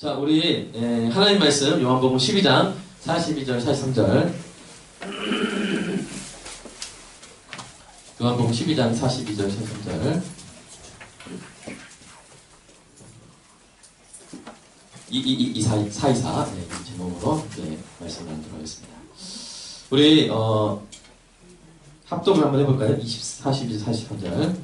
자, 우리 하나님 말씀 요한복음 12장 42절 43절 요한복음 12장 42절 43절 424 이 제목으로 말씀을 나누도록 하겠습니다. 우리 합독을 한번 해볼까요? 42절 43절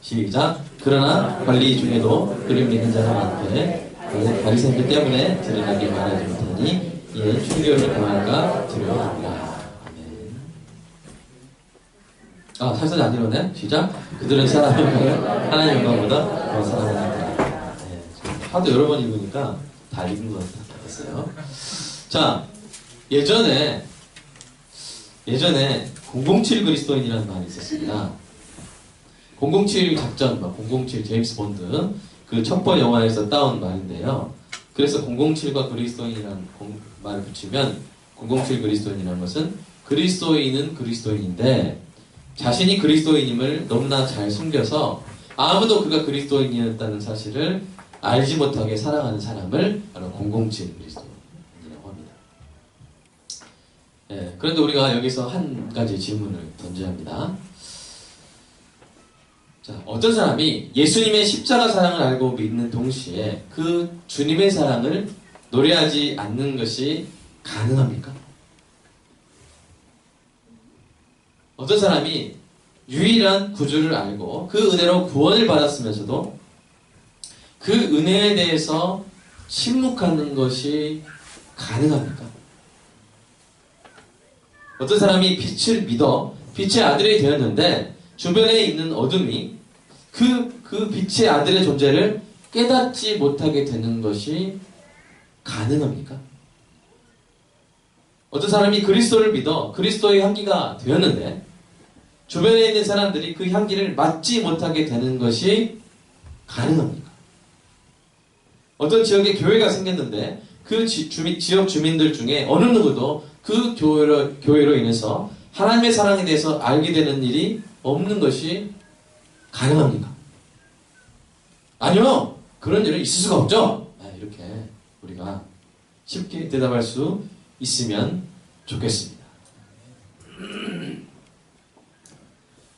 시작. 그러나 관리 중에도 그를 믿는 자가 많되 바리새인들 때문에 드러나게 말하지 못하니 이에 충격을 당할까 두려워합니다. 아멘. 살살 안 읽었네? 시작. 그들은 사람을 하나님 영광보다 더 사랑합니다. 하도 여러 번 읽으니까 다 읽은 것 같았어요. 자, 예전에 007 그리스도인이라는 말이 있었습니다. 007 작전, 007 제임스 본드 그 첩보 영화에서 따온 말인데요. 그래서 007과 그리스도인이라는 말을 붙이면 007 그리스도인이라는 것은 그리스도인은 그리스도인인데 자신이 그리스도인임을 너무나 잘 숨겨서 아무도 그가 그리스도인이었다는 사실을 알지 못하게 살아가는 사람을 바로 007 그리스도인이라고 합니다. 그런데 우리가 여기서 한 가지 질문을 던져야 합니다. 자, 어떤 사람이 예수님의 십자가 사랑을 알고 믿는 동시에 그 주님의 사랑을 노래하지 않는 것이 가능합니까? 어떤 사람이 유일한 구주를 알고 그 은혜로 구원을 받았으면서도 그 은혜에 대해서 침묵하는 것이 가능합니까? 어떤 사람이 빛을 믿어 빛의 아들이 되었는데 주변에 있는 어둠이 그 빛의 아들의 존재를 깨닫지 못하게 되는 것이 가능합니까? 어떤 사람이 그리스도를 믿어 그리스도의 향기가 되었는데 주변에 있는 사람들이 그 향기를 맡지 못하게 되는 것이 가능합니까? 어떤 지역에 교회가 생겼는데 그 지역 주민들 중에 어느 누구도 그 교회로 인해서 하나님의 사랑에 대해서 알게 되는 일이 없는 것이 가능합니까? 아니요. 그런 일은 있을 수가 없죠. 이렇게 우리가 쉽게 대답할 수 있으면 좋겠습니다.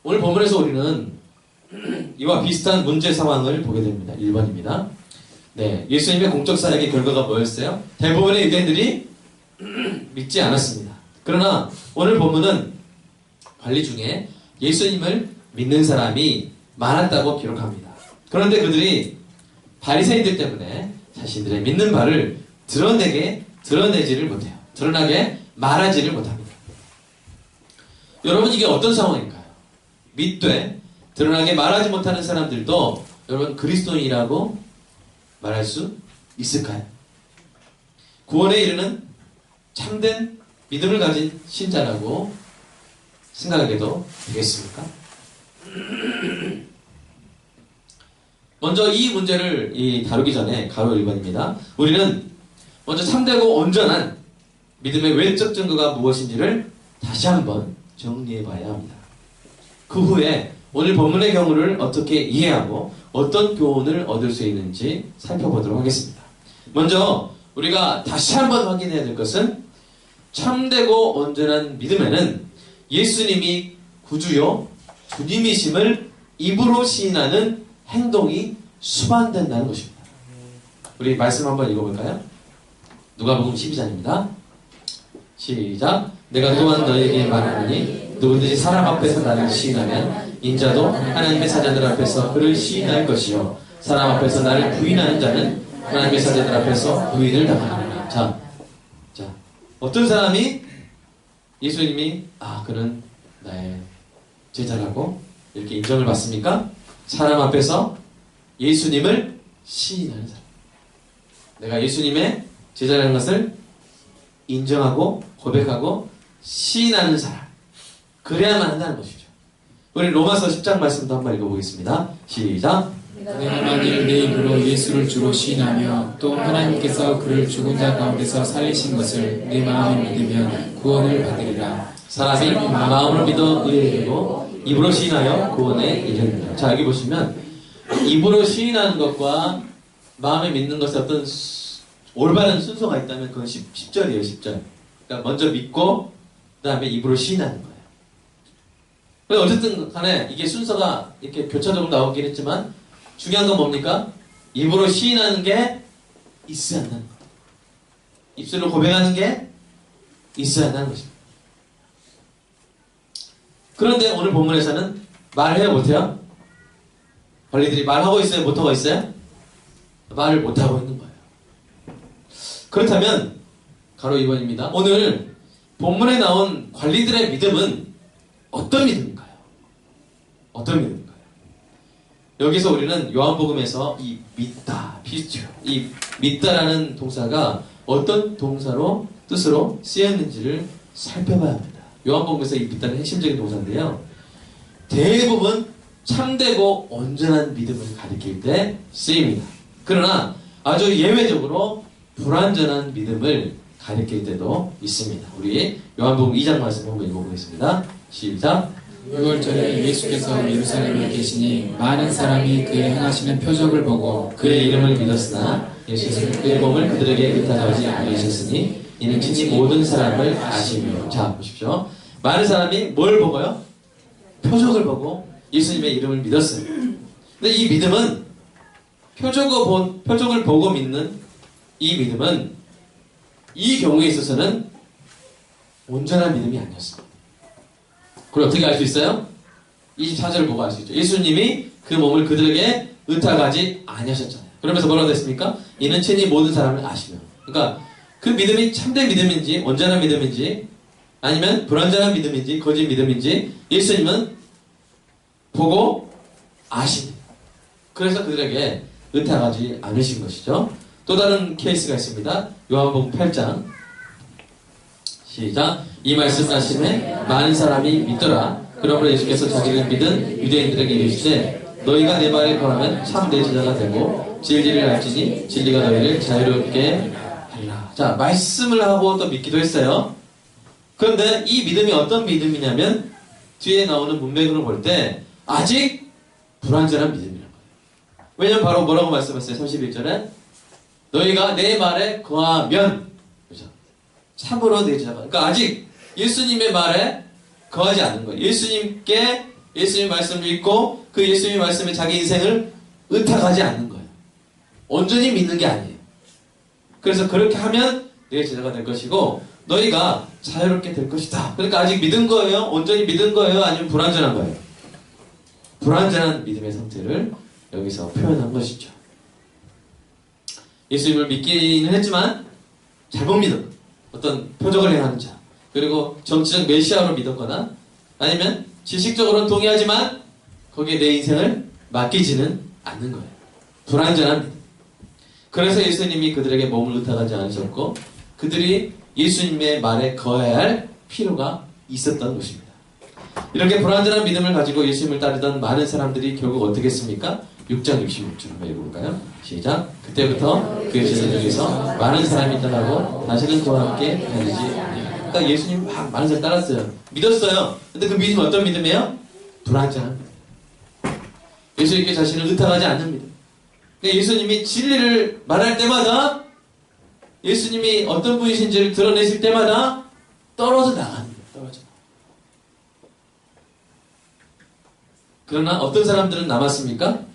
오늘 본문에서 우리는 이와 비슷한 문제 상황을 보게 됩니다. 1번입니다. 예수님의 공적 사역의 결과가 뭐였어요? 대부분의 유대인들이 믿지 않았습니다. 그러나 오늘 본문은 관리 중에 예수님을 믿는 사람이 많았다고 기록합니다. 그런데 그들이 바리새인들 때문에 자신들의 믿는 바를 드러내지를 못해요. 드러나게 말하지를 못합니다. 여러분, 이게 어떤 상황일까요? 믿되 드러나게 말하지 못하는 사람들도 여러분 그리스도인이라고 말할 수 있을까요? 구원에 이르는 참된 믿음을 가진 신자라고 생각하게도 되겠습니까? 먼저 이 문제를 다루기 전에 가로 1번입니다. 우리는 먼저 참되고 온전한 믿음의 외적 증거가 무엇인지를 다시 한번 정리해 봐야 합니다. 그 후에 오늘 본문의 경우를 어떻게 이해하고 어떤 교훈을 얻을 수 있는지 살펴보도록 하겠습니다. 먼저 우리가 다시 한번 확인해야 될 것은 참되고 온전한 믿음에는 예수님이 구주요 주님이심을 입으로 시인하는 행동이 수반된다는 것입니다. 우리 말씀 한번 읽어볼까요? 누가복음 12장입니다. 시작. 내가 또한 너에게 말하노니 누구든지 사람 앞에서 나를 시인하면 인자도 하나님의 사자들 앞에서 그를 시인할 것이요 사람 앞에서 나를 부인하는 자는 하나님의 사자들 앞에서 부인을 당하리라. 자, 어떤 사람이 예수님이 그는 나의 제자라고 이렇게 인정을 받습니까? 사람 앞에서 예수님을 시인하는 사람. 내가 예수님의 제자라는 것을 인정하고 고백하고 시인하는 사람. 그래야만 한다는 것이죠. 우리 로마서 10장 말씀도 한번 읽어보겠습니다. 시작. 내가 만일 내 입으로 예수를 주로 시인하며 또 하나님께서 그를 죽은 자 가운데서 살리신 것을 내 마음에 믿으면 구원을 받으리라. 사람이 마음으로 믿어 의에 이르고 입으로 시인하여 구원에 이르느니라. 자, 여기 보시면 입으로 시인하는 것과 마음에 믿는 것의 어떤 올바른 순서가 있다면 그건 10절이에요, 10절. 그러니까 먼저 믿고 그 다음에 입으로 시인하는 거예요. 그래서 어쨌든 간에 이게 순서가 이렇게 교차적으로 나오긴 했지만 중요한 건 뭡니까? 입으로 시인하는 게 있어야 한다는 거예요. 입술로 고백하는 게 있어야 한다는 것입니다. 그런데 오늘 본문에서는 말을 해요, 못해요? 관리들이 말하고 있어요, 못하고 있어요? 말을 못하고 있는 거예요. 그렇다면 가로 2번입니다. 오늘 본문에 나온 관리들의 믿음은 어떤 믿음인가요? 어떤 믿음인가요? 여기서 우리는 요한복음에서 이 믿다, 피스티오, 이 믿다라는 동사가 어떤 동사로 뜻으로 쓰였는지를 살펴봐야 합니다. 요한복음에서 이 믿다는 핵심적인 동사인데요. 대부분 참되고 온전한 믿음을 가리킬 때 쓰입니다. 그러나 아주 예외적으로 불완전한 믿음을 가리킬 때도 있습니다. 우리 요한복음 2장 말씀 한번 읽어보겠습니다. 시작. 6월절에 예수께서 예루살렘에 계시니 많은 사람이 그의 행하시는 표적을 보고 그의 이름을 믿었으나 예수는 그의 몸을 그들에게 의탁하지 않으셨으니 이는 친히 모든 사람을 아시며. 자, 보십시오. 많은 사람이 뭘 보고요? 표적을 보고 예수님의 이름을 믿었어요. 근데 이 믿음은 표적을 보고 믿는 이 믿음은 이 경우에 있어서는 온전한 믿음이 아니었습니다. 그걸 어떻게 알 수 있어요? 24절을 보고 알 수 있죠. 예수님이 그 몸을 그들에게 의탁하지 아니하셨잖아요. 그러면서 뭐라고 됐습니까? 이는 친히 모든 사람을 아시며. 그러니까 그 믿음이 참된 믿음인지 온전한 믿음인지 아니면 불완전한 믿음인지 거짓 믿음인지 예수님은 보고 아십니다. 그래서 그들에게 의탁하지 않으신 것이죠. 또 다른 케이스가 있습니다. 요한복음 8장 시작. 이 말씀을 하시매 많은 사람이 믿더라. 그러므로 예수께서 자기를 믿은 유대인들에게 이르시되 너희가 내 말에 거하면 참 내 제자가 되고 진리를 알지니 진리가 너희를 자유롭게 하리라. 자, 말씀을 하고 또 믿기도 했어요. 그런데 이 믿음이 어떤 믿음이냐면 뒤에 나오는 문맥으로 볼 때 아직 불완전한 믿음이라는 거예요. 왜냐면 바로 뭐라고 말씀했어요? 31절에 너희가 내 말에 거하면, 그렇죠? 참으로 내 제자가. 그러니까 아직 예수님의 말에 거하지 않는 거예요. 예수님 말씀을 믿고 그 예수님의 말씀에 자기 인생을 의탁하지 않는 거예요. 온전히 믿는 게 아니에요. 그래서 그렇게 하면 내 제자가 될 것이고 너희가 자유롭게 될 것이다. 그러니까 아직 믿은 거예요? 온전히 믿은 거예요? 아니면 불완전한 거예요? 불완전한 믿음의 상태를 여기서 표현한 것이죠. 예수님을 믿기는 했지만 잘못 믿었 어떤 표적을 행하는 자, 그리고 정치적 메시아로 믿었거나 아니면 지식적으로는 동의하지만 거기에 내 인생을 맡기지는 않는 거예요. 불완전한 믿음. 그래서 예수님이 그들에게 몸을 의탁하지 않으셨고 그들이 예수님의 말에 거해야 할 필요가 있었던 것입니다. 이렇게 불완전한 믿음을 가지고 예수님을 따르던 많은 사람들이 결국 어떻게 했습니까? 6장 66절 한번 읽어볼까요? 시작. 그때부터 그 제자 중에서 많은 사람이 떠나고 다시는 그와 함께 다니지 아니하니라. 그러니까 예수님 막 많은 사람이 따랐어요. 믿었어요. 근데 그 믿음은 어떤 믿음이에요? 불완전한 믿음. 예수님께 자신을 의탁하지 않는 믿음. 그러니까 예수님이 진리를 말할 때마다 예수님이 어떤 분이신지를 드러내실 때마다 떨어져 나가는 거예요. 떨어져. 그러나 어떤 사람들은 남았습니까?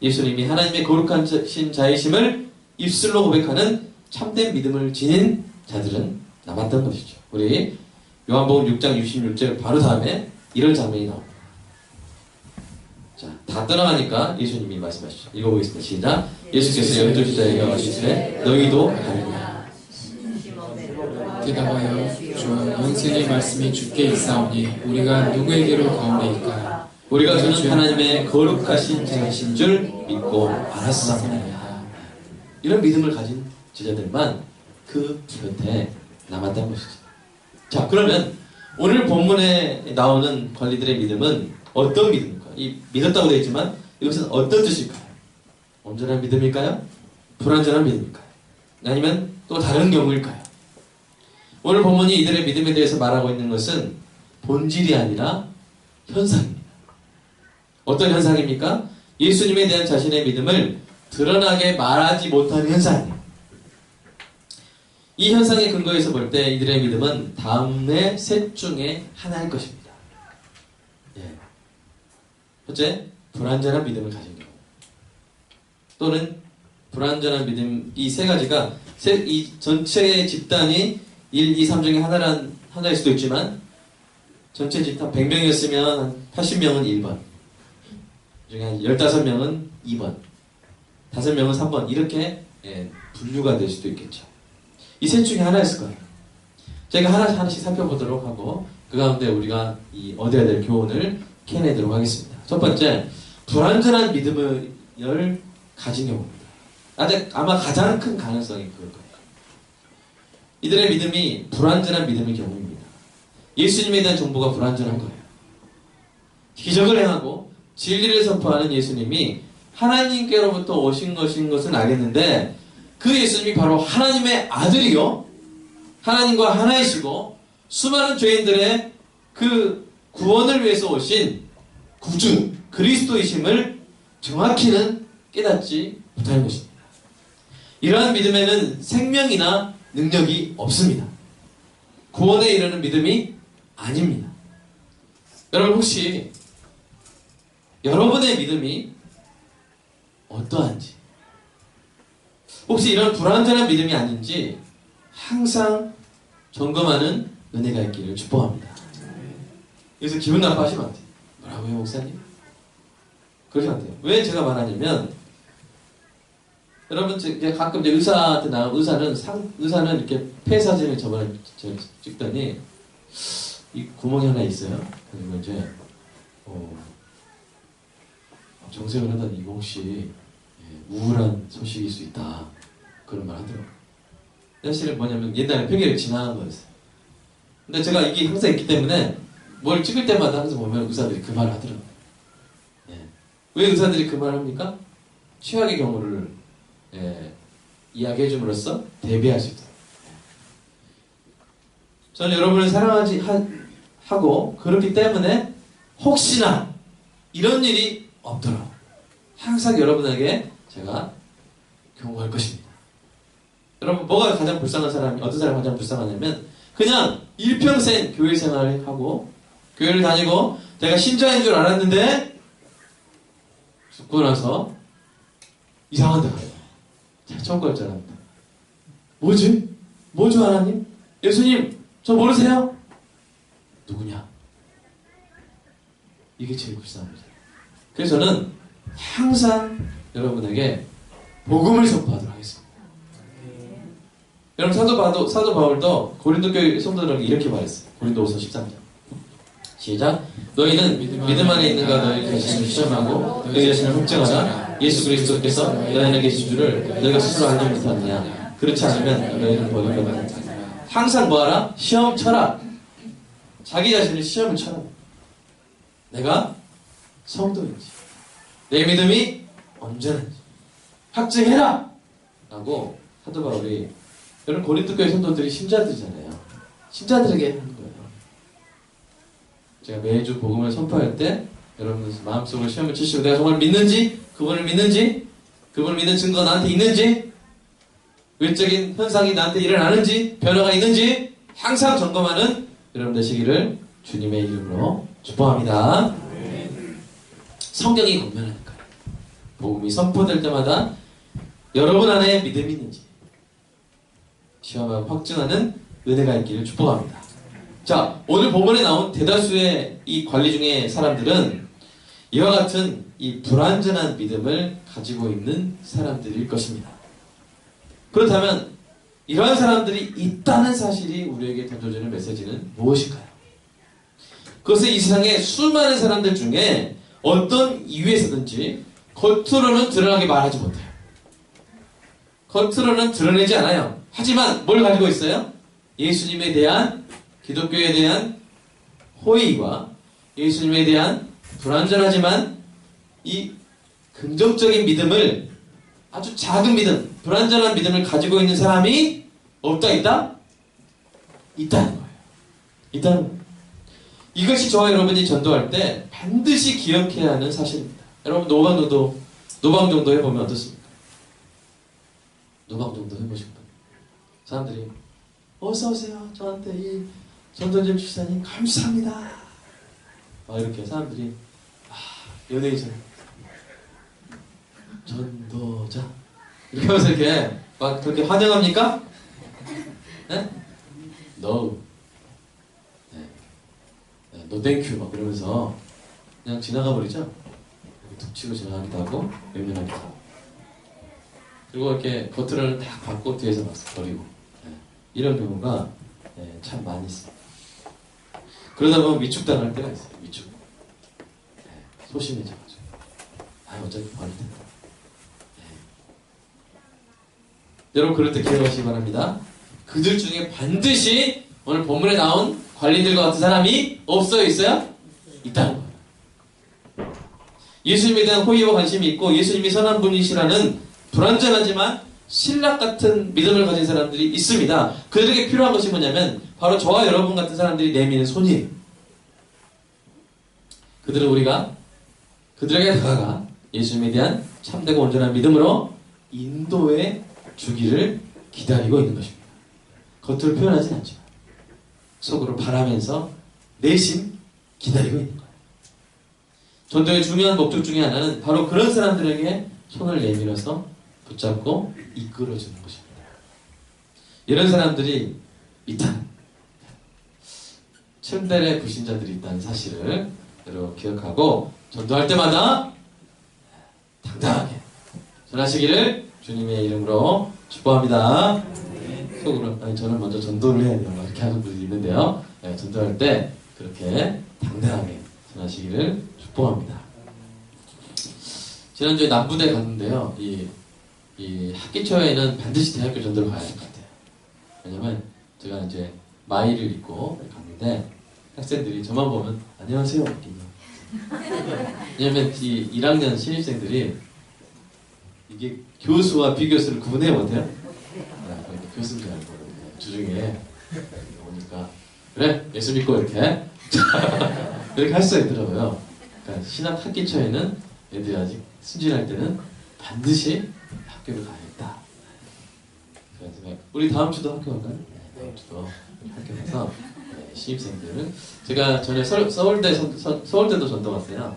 예수님이 하나님의 거룩한 자이심을 입술로 고백하는 참된 믿음을 지닌 자들은 남았던 것이죠. 우리 요한복음 6장 66절 바로 다음에 이런 장면이 나옵니다. 자, 다 떠나가니까 예수님이 말씀하시죠. 읽어보겠습니다. 시작. 예수께서 12제자에게 말씀하시되 너희도 가느냐. 대답하여 주 영생의 말씀이 주께 있사오니 우리가 누구에게로 가오리이까. 우리가 주는 하나님의 거룩하신 자이신 줄 믿고 알았사오니. 이런 믿음을 가진 제자들만 그 곁에 남았다는 것이죠. 자, 그러면 오늘 본문에 나오는 관리들의 믿음은 어떤 믿음일까요? 이 믿었다고 되어 있지만 이것은 어떤 뜻일까요? 온전한 믿음일까요? 불완전한 믿음일까요? 아니면 또 다른 경우일까요? 오늘 본문이 이들의 믿음에 대해서 말하고 있는 것은 본질이 아니라 현상입니다. 어떤 현상입니까? 예수님에 대한 자신의 믿음을 드러나게 말하지 못하는 현상이에요. 이 현상의 근거에서 볼 때 이들의 믿음은 다음의 셋 중에 하나일 것입니다. 예. 첫째, 불완전한 믿음을 가진 경우. 또는 불완전한 믿음, 이 세 가지가 이 전체 집단이 1, 2, 3 중에 하나일 수도 있지만 전체 집단 100명이었으면 한 80명은 1번, 중에 한 15명은 2번, 5명은 3번 이렇게 분류가 될 수도 있겠죠. 이 셋 중에 하나였을 거예요. 제가 하나씩 살펴보도록 하고 그 가운데 우리가 얻어야 될 교훈을 캐내도록 하겠습니다. 첫 번째, 불완전한 믿음을 가진 경우입니다. 아마 가장 큰 가능성이 그럴 거예요. 이들의 믿음이 불완전한 믿음의 경우입니다. 예수님에 대한 정보가 불완전한 거예요. 기적을 행하고 진리를 선포하는 예수님이 하나님께로부터 오신 것은 알겠는데 그 예수님이 바로 하나님의 아들이요 하나님과 하나이시고 수많은 죄인들의 그 구원을 위해서 오신 구주 그리스도이심을 정확히는 깨닫지 못하는 것입니다. 이러한 믿음에는 생명이나 능력이 없습니다. 구원에 이르는 믿음이 아닙니다. 여러분 혹시 여러분의 믿음이 어떠한지, 혹시 이런 불완전한 믿음이 아닌지 항상 점검하는 은혜가 있기를 축복합니다. 여기서 기분 나빠하시면 안 돼요. 뭐라고요, 목사님? 그러시면 안 돼요. 왜 제가 말하냐면, 여러분, 제가 가끔 이제 의사한테 나가면 의사는 이렇게 폐 사진을 저번에 찍더니, 이 구멍이 하나 있어요. 그리고 이제, 정색을 하더니, 이거 혹시 우울한 소식일 수 있다. 그런 말 하더라고요. 사실은 뭐냐면, 옛날에 폐기를 지나간 거였어요. 근데 제가 이게 항상 있기 때문에, 뭘 찍을 때마다 항상 보면 의사들이 그 말을 하더라고요. 왜 의사들이 그 말을 합니까? 최악의 경우를 이야기해줌으로써 대비할 수 있도록. 저는 여러분을 사랑하지 하고 그렇기 때문에 혹시나 이런 일이 없도록 항상 여러분에게 제가 경고할 것입니다. 여러분 뭐가 가장 불쌍한 사람이 어떤 사람이 가장 불쌍하냐면 그냥 일평생 교회 생활을 하고 교회를 다니고 내가 신자인 줄 알았는데 죽고 나서 이상한 데 가요. 제가 처음 갈 줄 알았는데 뭐지? 뭐죠 하나님? 예수님 저 모르세요? 누구냐? 이게 제일 불쌍합니다. 그래서 저는 항상 여러분에게 복음을 선포하도록 하겠습니다. 여러분 사도 바울도 고린도 교회 성도들에게 이렇게 말했어요. 고린도후서 13장 시작. 너희는 믿음 안에 있는가 너희 자신을 시험하고 너희 자신을 확증하라. 예수 그리스도께서 너희 안에 계신 줄을 너희가 스스로 알지 못하느냐. 그렇지 않으면 너희는 버림받아. 항상 뭐하라? 시험 쳐라. 자기 자신을 시험을 쳐라. 내가 성도인지 내 믿음이 언제는지 확증해라 라고 사도 바울이, 여러분 고린도 교회 성도들이 신자들이잖아요. 신자들에게 하는 거예요. 제가 매주 복음을 선포할 때 여러분 마음속으로 시험을 치시고 내가 정말 믿는지, 그분을 믿는지, 그분을 믿는 증거가 나한테 있는지, 외적인 현상이 나한테 일어나는지, 변화가 있는지 항상 점검하는 여러분 되시기를 주님의 이름으로 축복합니다. 성경이 권면하니까요. 복음이 선포될 때마다 여러분 안에 믿음이 있는지 시험하고 확증하는 은혜가 있기를 축복합니다. 자, 오늘 본문에 나온 대다수의 이 관리 중의 사람들은 이와 같은 이 불완전한 믿음을 가지고 있는 사람들일 것입니다. 그렇다면 이러한 사람들이 있다는 사실이 우리에게 던져주는 메시지는 무엇일까요? 그것은 이 세상의 수많은 사람들 중에 어떤 이유에서든지 겉으로는 드러나게 말하지 못해요. 겉으로는 드러내지 않아요. 하지만 뭘 가지고 있어요? 예수님에 대한, 기독교에 대한 호의와 예수님에 대한 불완전하지만 이 긍정적인 믿음을, 아주 작은 믿음, 불완전한 믿음을 가지고 있는 사람이 없다 있다? 있다는 거예요. 있다는 거예요. 이것이 저와 여러분이 전도할 때 반드시 기억해야 하는 사실입니다. 여러분 노방정도 해보면 어떻습니까? 노방정도 해보신 분? 사람들이 어서 오세요. 저한테 이 전도연 집사님 감사합니다. 막 이렇게 사람들이 연예인처럼 전도자 이렇게 하면서 이렇게 막 그렇게 환영합니까? 네? No. 네. 네, no thank you 막 그러면서 그냥 지나가 버리죠. 툭 치고 지나가기도 하고 외면하기도 하고 그리고 이렇게 겉으로는 딱 받고 뒤에서 막 버리고 네. 이런 경우가 네, 참 많이 있습니다. 그러다 보면 위축당할 때가 있어요. 위축. 네, 소심해져가지고 어차피 버릴 텐데. 네. 여러분 그럴 때 기억하시기 바랍니다. 그들 중에 반드시 오늘 본문에 나온 관리들과 같은 사람이 없어요? 있어요? 있다는 거예요. 예수님에 대한 호의와 관심이 있고 예수님이 선한 분이시라는 불완전하지만 신락 같은 믿음을 가진 사람들이 있습니다. 그들에게 필요한 것이 뭐냐면 바로 저와 여러분 같은 사람들이 내미는 손이에요. 그들은 우리가 그들에게 다가가 예수님에 대한 참되고 온전한 믿음으로 인도해 주기를 기다리고 있는 것입니다. 겉으로 표현하진 않지만 속으로 바라면서 내심 기다리고 있는 거예요. 전도의 중요한 목적 중에 하나는 바로 그런 사람들에게 손을 내밀어서 붙잡고 이끌어주는 것입니다. 이런 사람들이 있다는 층들의 불신자들이 있다는 사실을 여러분 기억하고 전도할 때마다 당당하게 전하시기를 주님의 이름으로 축복합니다. 속으로 저는 먼저 전도를 해야 돼요. 이렇게 하는 분들이 있는데요. 전도할 때 그렇게 당당하게 전하시기를 축복합니다. 지난주에 남부대 갔는데요. 이 학기 초에는 반드시 대학교 전도를 가야 될 것 같아요. 왜냐면 제가 이제 마이를 입고 갔는데 학생들이 저만 보면 안녕하세요. 왜냐면 이 1학년 신입생들이 이게 교수와 비교수를 구분해 못해요. 그러니까 교수인 줄 알고 주중에 오니까 그래 예수 믿고 이렇게 이렇게 할 수가 있더라고요. 그러니까 신학 학기 초에는 애들이 아직 순진할 때는 반드시 학교를 가야겠다. 그래서 우리 다음 주도 학교 갈까요? 네, 다음 주도 학교 가서 신입생들은 제가 전에 서울대도 전도 갔어요.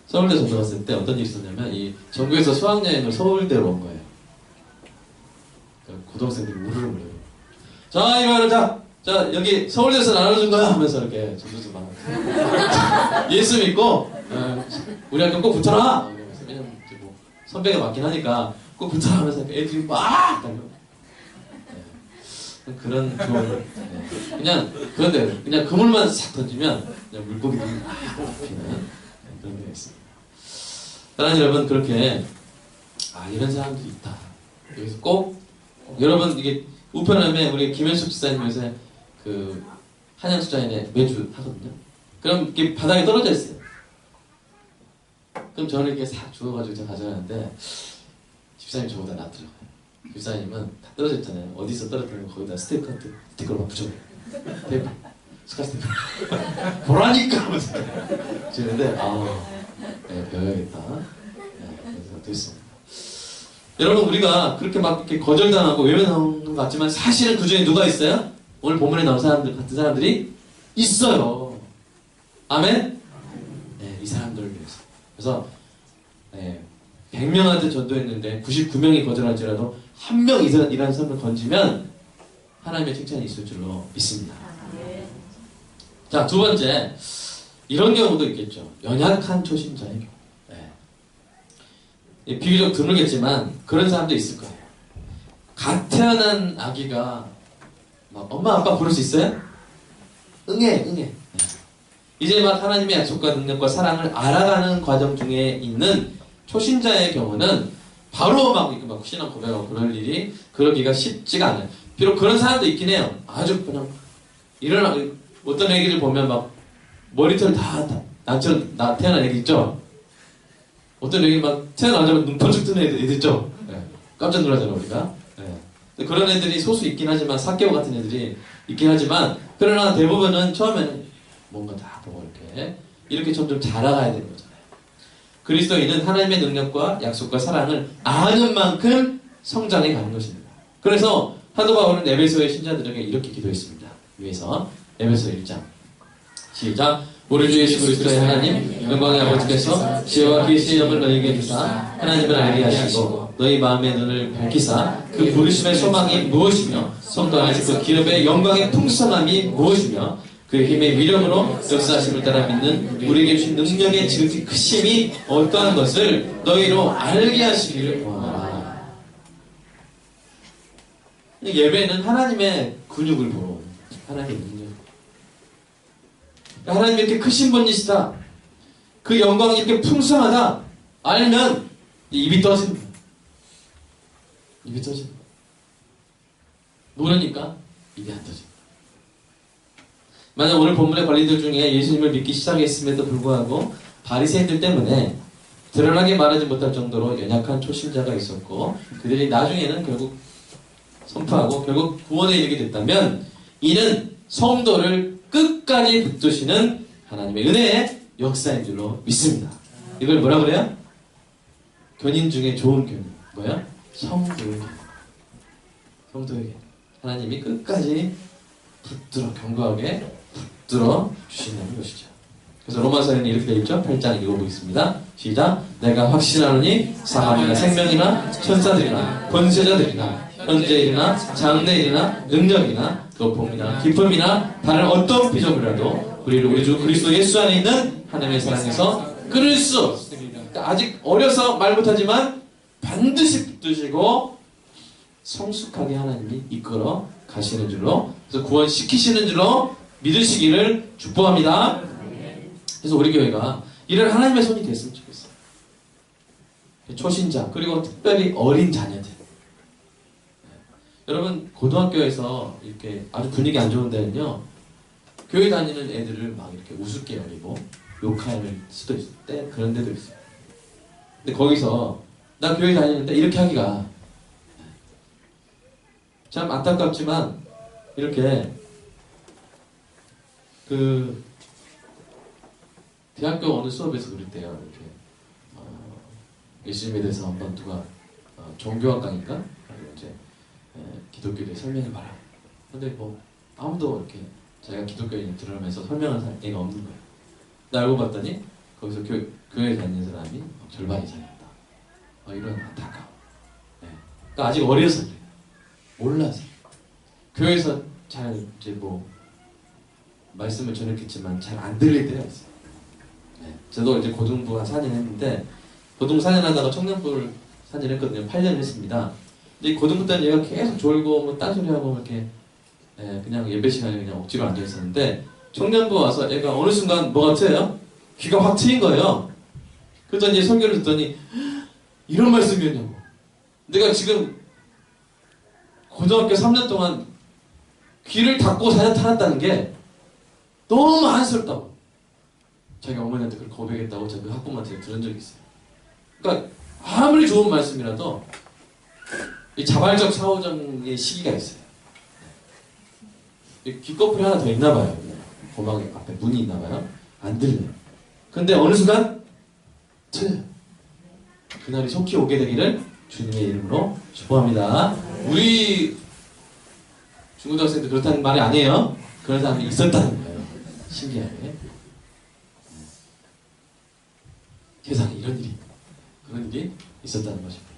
서울대 전도 갔을 때 어떤 일이 있었냐면 이 전국에서 수학여행을 서울대로 온 거예요. 그러니까 고등학생들이 우르르 몰려요. 자 이말을 자 여기 서울대에서 나눠준 거야 하면서 이렇게 전도서 막 예수 믿고 우리 학교 꼭 붙어라. 왜냐면 뭐 선배가 맞긴 하니까 꼭 붙어라 하면서 애들이 막 달려. 그런 그냥 그런데 그냥 그물만 싹 던지면 그냥 물고기들이 막 피는 그런 데가 있습니다. 사랑하는 여러분 그렇게 이런 사람들이 있다. 여기서 꼭 여러분 이게 우편함에 우리 김현숙 지사님 요새 그 한양수자인에 매주 하거든요. 그럼 이렇게 바닥에 떨어져 있어요. 그럼 저는 이렇게 싹 주워가지고 제가 가져가는데 집사님 저보다 낫더라고요. 집사님은 다 떨어져 있잖아요. 어디서 떨어뜨리면 거기다 스티커를 막 붙여요. 테이프, 스카 스티커. 보라니까 하면서 주는데 네, 배워야겠다. 네, 그래서 됐습니다. 여러분 우리가 그렇게 막 이렇게 거절당하고 외면하는 것 같지만 사실은 그 중에 누가 있어요? 오늘 본문에 나온 사람들 같은 사람들이 있어요. 아멘? 네, 이 사람들을 위해서. 그래서 100명한테 전도했는데 99명이 거절할지라도 한 명 이라는 사람을 건지면 하나님의 칭찬이 있을 줄로 믿습니다. 자, 두 번째 이런 경우도 있겠죠. 연약한 초신자의 경우. 비교적 드물겠지만 그런 사람도 있을 거예요. 갓 태어난 아기가 막 엄마 아빠 부를 수 있어요? 응애. 이제 막 하나님의 약속과 능력과 사랑을 알아가는 과정 중에 있는 초신자의 경우는 바로 막 신앙 고백하고 그러기가 쉽지가 않아요. 비록 그런 사람도 있긴 해요. 아주 그냥 어떤 애기를 보면 막 머리털 다 나처럼 태어난 애기 있죠? 어떤 애기 막 태어나자마자 눈 번쩍 뜨는 애들 있죠? 네. 깜짝 놀라잖아 우리가. 네. 그런 애들이 소수 있긴 하지만 사개오 같은 애들이 있긴 하지만 그러나 대부분은 처음에는 뭔가 다 보고 이렇게 점점 자라가야 되는 거잖아요. 그리스도인은 하나님의 능력과 약속과 사랑을 아는 만큼 성장해 가는 것입니다. 그래서 사도 바울은 에베소의 신자들에게 이렇게 기도했습니다. 위에서 에베소 1장 시작. 우리 주 예수 그리스도의 하나님 영광의 아버지께서 지혜와 계시의 영을 너희에게 주사 하나님을 알게 하시고 너희 마음의 눈을 밝히사 그 부르심의 소망이 무엇이며 성도 안에서 그 기업의 영광의 풍성함이 무엇이며 그 힘의 위력으로 역사하심을 따라 믿는 우리에게 주신 능력의 지극히 크심이 어떠한 것을 너희로 알게 하시기를 구하노라. 예배는 하나님의 근육을 보러 오는 하나님의 능력. 하나님이 이렇게 크신 분이시다. 그 영광이 이렇게 풍성하다. 알면 입이 떠집니다. 입이 떠집니다. 모르니까 입이 안 떠집니다. 만약 오늘 본문의 관리들 중에 예수님을 믿기 시작했음에도 불구하고 바리새인들 때문에 드러나게 말하지 못할 정도로 연약한 초신자가 있었고 그들이 나중에는 결국 선포하고 결국 구원에 이르게 됐다면 이는 성도를 끝까지 붙드시는 하나님의 은혜의 역사인 줄로 믿습니다. 이걸 뭐라 그래요? 견인 중에 좋은 견인. 뭐야? 성도에게. 성도에게. 하나님이 끝까지 붙들어, 견고하게 붙들어 주신다는 것이죠. 그래서 로마서에는 이렇게 되어 있죠? 8장 읽어보겠습니다. 시작. 내가 확신하노니 사망이나 생명이나 천사들이나 권세자들이나 현재일이나 장래일이나 능력이나 높음이나 깊음이나 다른 어떤 피조물이라도 우리를 우리 주 그리스도 예수 안에 있는 하나님의 사랑에서 끊을 수 없습니다. 그러니까 아직 어려서 말 못하지만 반드시 붙드시고 성숙하게 하나님이 이끌어 가시는 줄로, 그래서 구원시키시는 줄로 믿으시기를 축복합니다. 그래서 우리 교회가 이런 하나님의 손이 됐으면 좋겠어요. 초신자 그리고 특별히 어린 자녀들. 여러분 고등학교에서 이렇게 아주 분위기 안 좋은 데는요, 교회 다니는 애들을 막 이렇게 우습게 여기고 욕할 수도 있을 때 그런 데도 있어요. 근데 거기서 나 교회 다니는데 이렇게 하기가 참 안타깝지만 이렇게 그 대학교 어느 수업에서 그랬대요. 이렇게 예수님에 대해서 한번 누가 종교학강인가 이제 기독교에 대해 설명해봐라. 근데 뭐 아무도 이렇게 자기가 기독교인을 들으면서 설명할 애가 없는 거예요. 나 알고 봤더니 거기서 교회 다니는 사람이 절반 이상이었다. 이런 안타까움. 네. 그러니까 아직 어려서 그래요. 몰라서. 교회에서 잘 이제 뭐 말씀을 전했겠지만 잘 안 들릴 때가 있어요. 네. 저도 이제 고등부 한 4년 했는데 고등부 4년 하다가 청년부를 4년 했거든요. 8년 했습니다. 근데 고등부 때는 얘가 계속 졸고 뭐 딴소리하고 이렇게 그냥 예배 시간에 그냥 억지로 앉아 있었는데 청년부 와서 애가 어느 순간 뭐가 트여요? 귀가 확 트인 거예요. 그랬더니 이제 설교를 듣더니 이런 말씀이었냐고. 내가 지금 고등학교 3년 동안 귀를 닫고 사냥 타놨다는 게 너무 안쓰럽다고. 자기 어머니한테 그걸 고백했다고 저희 학부모한테 들은 적이 있어요. 그러니까 아무리 좋은 말씀이라도 이 자발적 사후정의 시기가 있어요. 귀꺼풀이 하나 더 있나 봐요. 고막 앞에 문이 있나 봐요. 안 들려요. 근데 어느 순간 틀려요. 그날이 속히 오게 되기를 주님의 이름으로 축복합니다. 우리 중고등학생들 그렇다는 말이 아니에요. 그런 사람이 있었다는 거예요. 신기하게. 세상에 이런 일이, 그런 일이 있었다는 것입니다.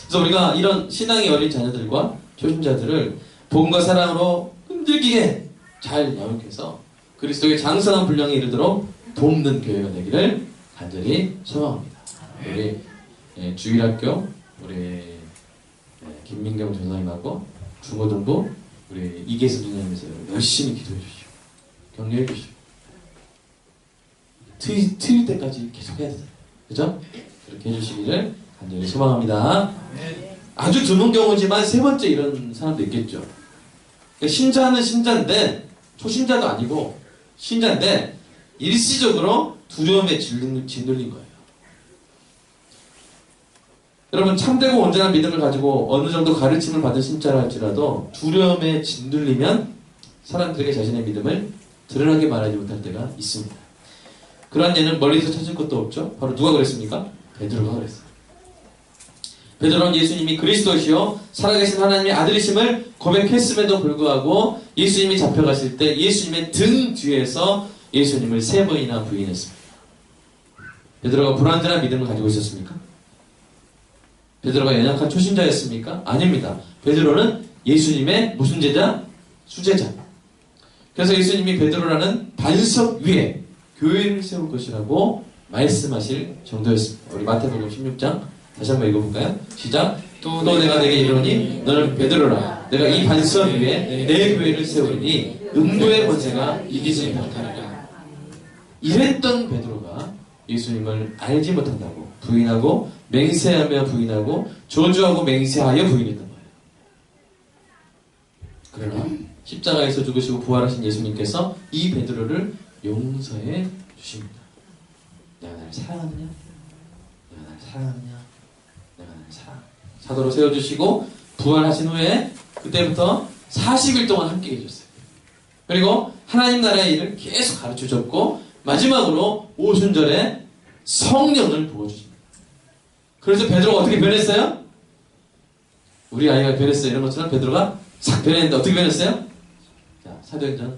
그래서 우리가 이런 신앙이 어린 자녀들과 초신자들을 복음과 사랑으로 끈질기게 잘 양육해서 그리스도의 장성한 분량에 이르도록 돕는 교회가 되기를 간절히 소망합니다. 우리 주일학교 우리 김민경 전사님하고 중고등부 우리 이계수 전사님께서 열심히 기도해 주시오. 격려해 주시오. 트일 때까지 계속 해야 되잖아요. 그죠? 그렇게 해주시기를 간절히 소망합니다. 아주 드문 경우지만 세 번째 이런 사람도 있겠죠. 그러니까 신자는 신자인데 초신자도 아니고 신자인데 일시적으로 두려움에 짓눌린 거예요. 여러분 참되고 온전한 믿음을 가지고 어느 정도 가르침을 받은 신자라 할지라도 두려움에 짓눌리면 사람들에게 자신의 믿음을 드러나게 말하지 못할 때가 있습니다. 그러한 예는 멀리서 찾을 것도 없죠. 바로 누가 그랬습니까? 베드로가 그랬어요. 베드로는 예수님이 그리스도시요 살아계신 하나님의 아들이심을 고백했음에도 불구하고 예수님이 잡혀가실 때 예수님의 등 뒤에서 예수님을 3번이나 부인했습니다. 베드로가 불완전한 믿음을 가지고 있었습니까? 베드로가 연약한 초신자였습니까? 아닙니다. 베드로는 예수님의 무슨 제자? 수제자. 그래서 예수님이 베드로라는 반석 위에 교회를 세울 것이라고 말씀하실 정도였습니다. 우리 마태복음 16장 다시 한번 읽어볼까요? 시작. 또 내가 내게 이르노니 너는 베드로라. 내가 이 반석 위에 내 교회를 세우리니 음부의 권세가 이기지 못하리라. 이랬던 베드로가 예수님을 알지 못한다고 부인하고 맹세하며 부인하고 저주하고 맹세하여 부인했던 거예요. 그러나 십자가에서 죽으시고 부활하신 예수님께서 이 베드로를 용서해 주십니다. 내가 나를 사랑하느냐? 내가 나를 사랑하느냐? 내가 나를 사랑하느냐? 사도로 세워주시고 부활하신 후에 그때부터 40일 동안 함께 해줬어요. 그리고 하나님 나라의 일을 계속 가르쳐줬고 마지막으로 오순절에 성령을 부어주십니다. 그래서 베드로가 어떻게 변했어요? 우리 아이가 변했어요. 이런 것처럼 베드로가 싹 변했는데 어떻게 변했어요? 자, 사도행전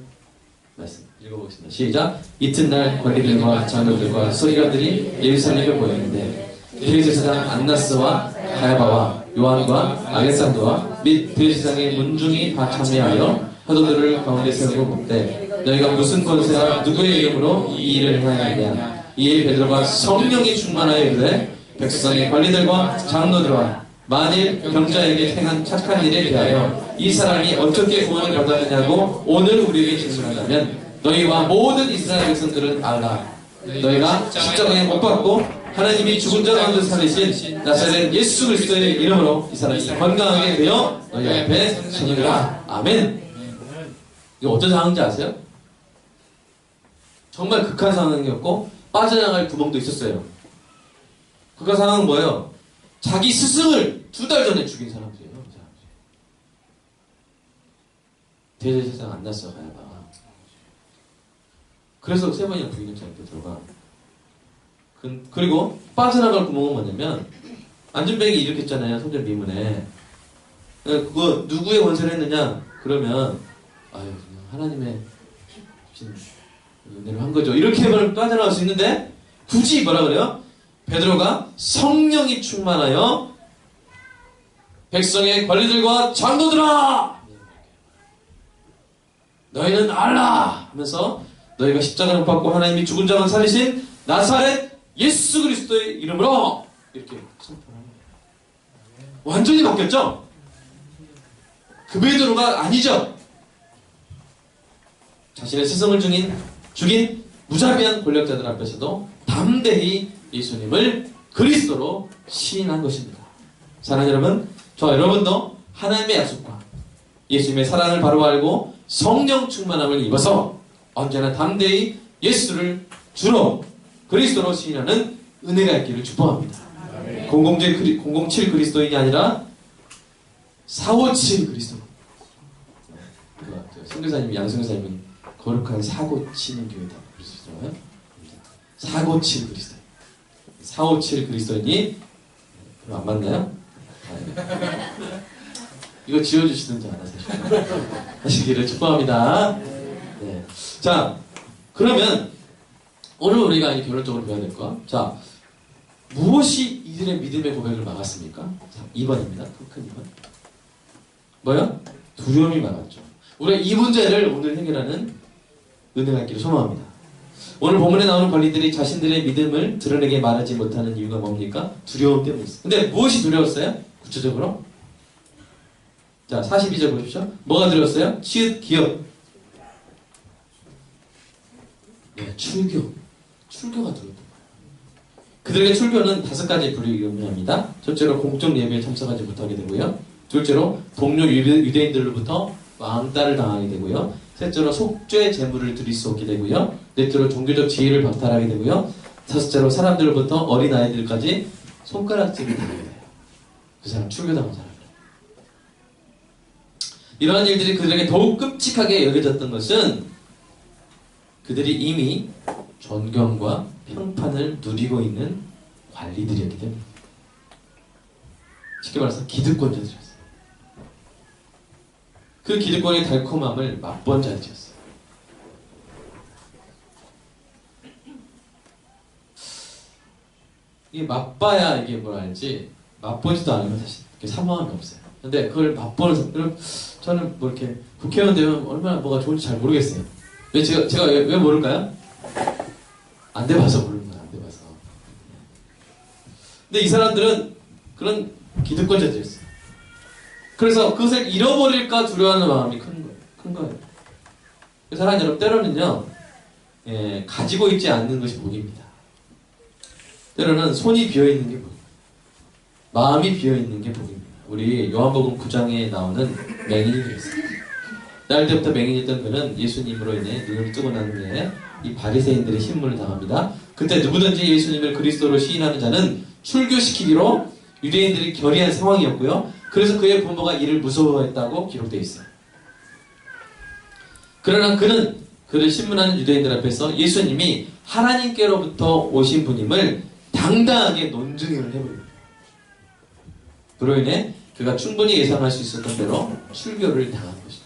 말씀 읽어보겠습니다. 시작. 이튿날 관리들과 장로들과 서기관들이 예루살렘에 모였는데 대제사장 안나스와 가야바와 요한과 알렉산더와 및 대제사장의 문중이 다 참여하여 사도들을 가운데 세우고 묻되 너희가 무슨 권세와 누구의 이름으로 이 일을 행하느냐. 이에 베드로가 성령이 충만하여 이르되 백성의 관리들과 장로들과 만일 병자에게 행한 착한 일에 대하여 이 사람이 어떻게 구원을 받았느냐고 오늘 우리에게 질문한다면 너희와 모든 이스라엘 백성들은 알라. 너희가 십자가에 못 박고 하나님이 죽은 자 가운데 살리신 나사렛 예수 그리스도의 이름으로 이 사람이 건강하게 되어 너희 앞에 서느니라. 아멘. 이거 어떤 상황인지 아세요? 정말 극한 상황이었고 빠져나갈 구멍도 있었어요. 극한 상황은 뭐예요? 자기 스승을 2달 전에 죽인 사람들이에요. 그 사람들이. 대제사장 안나스와 가야바. 그래서 3번이나 부인했잖아요. 베드로가. 그리고 빠져나갈 구멍은 뭐냐면 안전뱅이 일으켰잖아요. 성전 미문에. 그거 누구의 권세를 했느냐? 그러면 그냥 하나님의 주신 은혜로 한 거죠. 이렇게 하면 빠져나갈 수 있는데 굳이 뭐라 그래요? 베드로가 성령이 충만하여 백성의 관리들과 장로들아 너희는 알라 하면서 너희가 십자가를 못 받고 하나님이 죽은 자만 살리신 나사렛 예수 그리스도의 이름으로 이렇게 선포하는 거예요. 완전히 바뀌었죠? 그 베드로가 아니죠. 자신의 스승을 죽인 무자비한 권력자들 앞에서도 담대히 예수님을 그리스도로 시인한 것입니다. 사랑하는 여러분, 저와 여러분도 하나님의 약속과 예수님의 사랑을 바로 알고 성령 충만함을 입어서 언제나 담대히 예수를 주로 그리스도로 시인하는 은혜가 있기를 축복합니다. 007 그리스도인이 아니라 457 그리스도. 선교사님, 양선교사님은 거룩한 사고 치는 교회다 그러시잖아요. 457 그리스도인. 457 그리스도인이 안 맞나요? 이거 지어주시든지 안 하세요. 하시기를 축복합니다. 네. 자, 그러면 오늘 우리가 결론적으로 배워야 될 거. 자, 무엇이 이들의 믿음의 고백을 막았습니까? 자, 2번입니다. 큰 2번. 뭐요? 두려움이 막았죠. 우리가 이 문제를 오늘 해결하는 은혜가 있기를 소망합니다. 오늘 본문에 나오는 관리들이 자신들의 믿음을 드러내게 말하지 못하는 이유가 뭡니까? 두려움 때문이었어요. 근데 무엇이 두려웠어요? 구체적으로? 자, 42절 보십시오. 뭐가 두려웠어요? 치읓, 기역. 네, 출교. 출교가 두려웠던 거예요. 그들에게 출교는 5가지 불이익을 의미합니다. 첫째로 공적 예배에 참석하지 못하게 되고요. 둘째로 동료 유대인들로부터 왕따를 당하게 되고요. 셋째로 속죄 제물을 드릴 수 없게 되고요. 넷째로 종교적 지위를 박탈하게 되고요. 다섯째로 사람들로부터 어린아이들까지 손가락질을 당하게 돼요. 그 사람 출교당한 사람. 이러한 일들이 그들에게 더욱 끔찍하게 여겨졌던 것은 그들이 이미 존경과 평판을 누리고 있는 관리들이었기 때문입니다. 쉽게 말해서 기득권자들이었어요. 그 기득권의 달콤함을 맛본 자들이었어요. 이게 맛봐야 이게 뭘 알지, 맛보지도 않으면 사실 사모함이 없어요. 근데 그걸 맛보는 사람들은, 저는 뭐 이렇게 국회의원 되면 얼마나 뭐가 좋은지 잘 모르겠어요. 왜 제가 왜 모를까요? 안 돼봐서 모르는 거야, 안 돼봐서. 근데 이 사람들은 그런 기득권자들이었어요. 그래서 그것을 잃어버릴까 두려워하는 마음이 큰 거예요. 사랑하는 여러분, 때로는요, 가지고 있지 않는 것이 복입니다. 때로는 손이 비어있는 게 복입니다. 마음이 비어있는 게 복입니다. 우리 요한복음 9장에 나오는 맹인이 되었습니다. 날 때부터 맹인이었던 그는 예수님으로 인해 눈을 뜨고 난 후에 이 바리새인들의 신문을 당합니다. 그때 누구든지 예수님을 그리스도로 시인하는 자는 출교시키기로 유대인들이 결의한 상황이었고요. 그래서 그의 부모가 이를 무서워했다고 기록되어 있어요. 그러나 그는 그를 신문하는 유대인들 앞에서 예수님이 하나님께로부터 오신 분임을 당당하게 논증을 해버립니다. 그로 인해 그가 충분히 예상할 수 있었던 대로 출교를 당한 것이죠.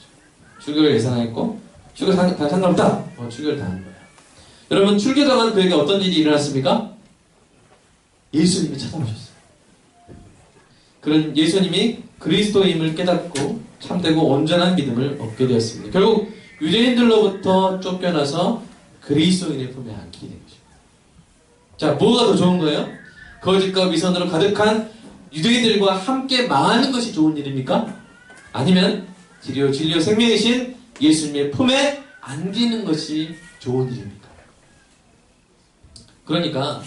출교를 예상했고, 출교 다 상관없다. 출교를 당한 거예요. 여러분, 출교당한 그에게 어떤 일이 일어났습니까? 예수님이 찾아오셨어요. 그런 예수님이 그리스도임을 깨닫고 참되고 온전한 믿음을 얻게 되었습니다. 결국 유대인들로부터 쫓겨나서 그리스도인의 품에 안기게 된 것입니다. 자, 뭐가 더 좋은 거예요? 거짓과 위선으로 가득한 유대인들과 함께 망하는 것이 좋은 일입니까? 아니면 진리요 생명이신 예수님의 품에 안기는 것이 좋은 일입니까? 그러니까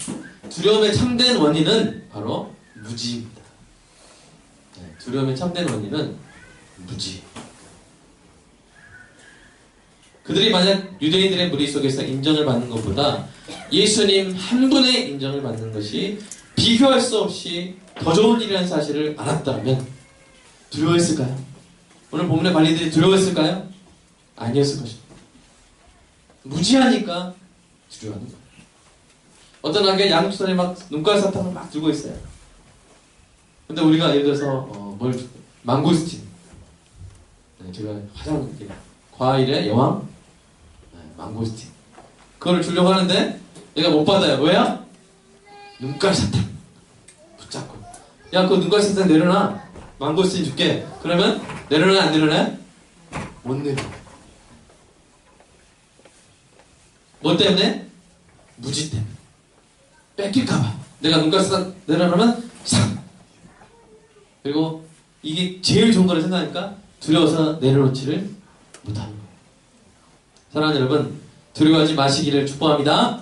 두려움의 참된 원인은 바로 무지입니다. 두려움의 참된 원인은 무지. 그들이 만약 유대인들의 무리 속에서 인정을 받는 것보다 예수님 한 분의 인정을 받는 것이 비교할 수 없이 더 좋은 일이라는 사실을 알았다면 두려워했을까요? 오늘 본문의 관리들이 두려워했을까요? 아니었을 것입니다. 무지하니까 두려워하는 거예요. 어떤 아기가 양손에 막 눈깔 사탕을 막 들고 있어요. 근데 우리가 예를 들어서 망고스틴, 제가 가장 과일의 여왕, 망고스틴, 그거를 주려고 하는데 얘가 못 받아요. 왜요? 눈깔 사탕 붙잡고, 야, 그거 눈깔 사탕 내려놔, 망고스틴 줄게. 그러면 내려놔, 안 내려놔? 못 내려. 뭐 때문에? 무지 때문에. 뺏길까봐. 내가 눈깔 사탕 내려놓으면 상. 그리고 이게 제일 좋은 거라 생각하니까 두려워서 내려놓지를 못하는 거예요. 사랑하는 여러분, 두려워하지 마시기를 축복합니다.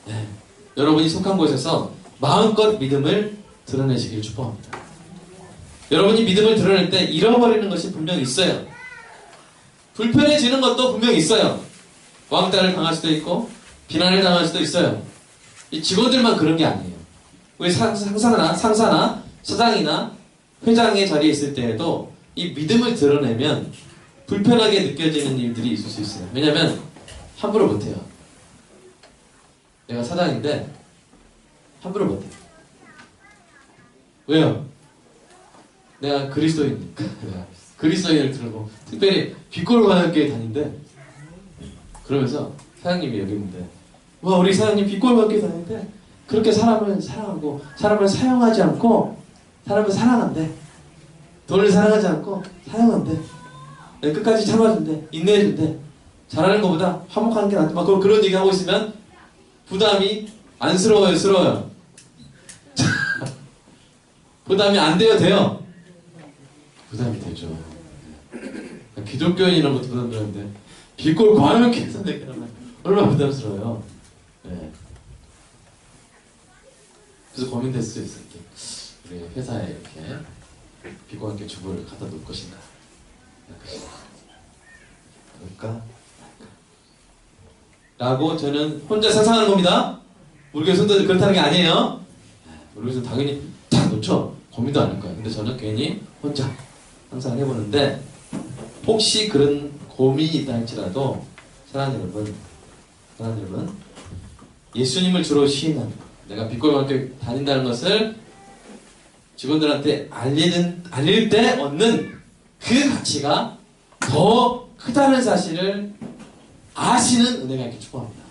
네. 여러분이 속한 곳에서 마음껏 믿음을 드러내시기를 축복합니다. 여러분이 믿음을 드러낼 때 잃어버리는 것이 분명히 있어요. 불편해지는 것도 분명히 있어요. 왕따를 당할 수도 있고 비난을 당할 수도 있어요. 이 직원들만 그런 게 아니에요. 우리 상사나 사장이나 회장의 자리에 있을 때에도 이 믿음을 드러내면 불편하게 느껴지는 일들이 있을 수 있어요. 왜냐면 함부로 못해요. 내가 사장인데 함부로 못해요. 왜요? 내가 그리스도인이니까. 그리스도인을 들고 특별히 빛골관학교에 다니는데, 그러면서 사장님이 여기 있는데, 와, 우리 사장님 빛골관학교에 다니는데 그렇게 사람을 사랑하고 사람을 사용하지 않고 사람을 사랑한대. 돈을 사랑하지 않고 사용한대. 네, 끝까지 참아준대. 인내해준대. 잘하는 것보다 화목하는 게 낫다. 막 그런 얘기 하고 있으면 부담이 안쓰러워요, 스러워요? 부담이 안 돼요, 돼요? 부담이 되죠. 기독교인이라는 것도 부담되는데 빛골 관음께서 내게라면 얼마나 부담스러워요. 네. 그래서 고민될 수 있어요. 우리 회사에 이렇게 빛과 함께 주부를 갖다 놓을 것인가? 그럴까? 라고 저는 혼자 상상하는 겁니다. 우리 교회 성도들 그렇다는 게 아니에요. 우리 교회는 당연히 다 놓죠. 고민도 안 할 거예요. 근데 저는 괜히 혼자 상상을 해보는데, 혹시 그런 고민이 있다 할지라도 사랑하는 여러분, 예수님을 주로 시인하는 것, 내가 빛과 함께 다닌다는 것을 직원들한테 알릴 때 얻는 그 가치가 더 크다는 사실을 아시는 은혜가 있길 축복합니다.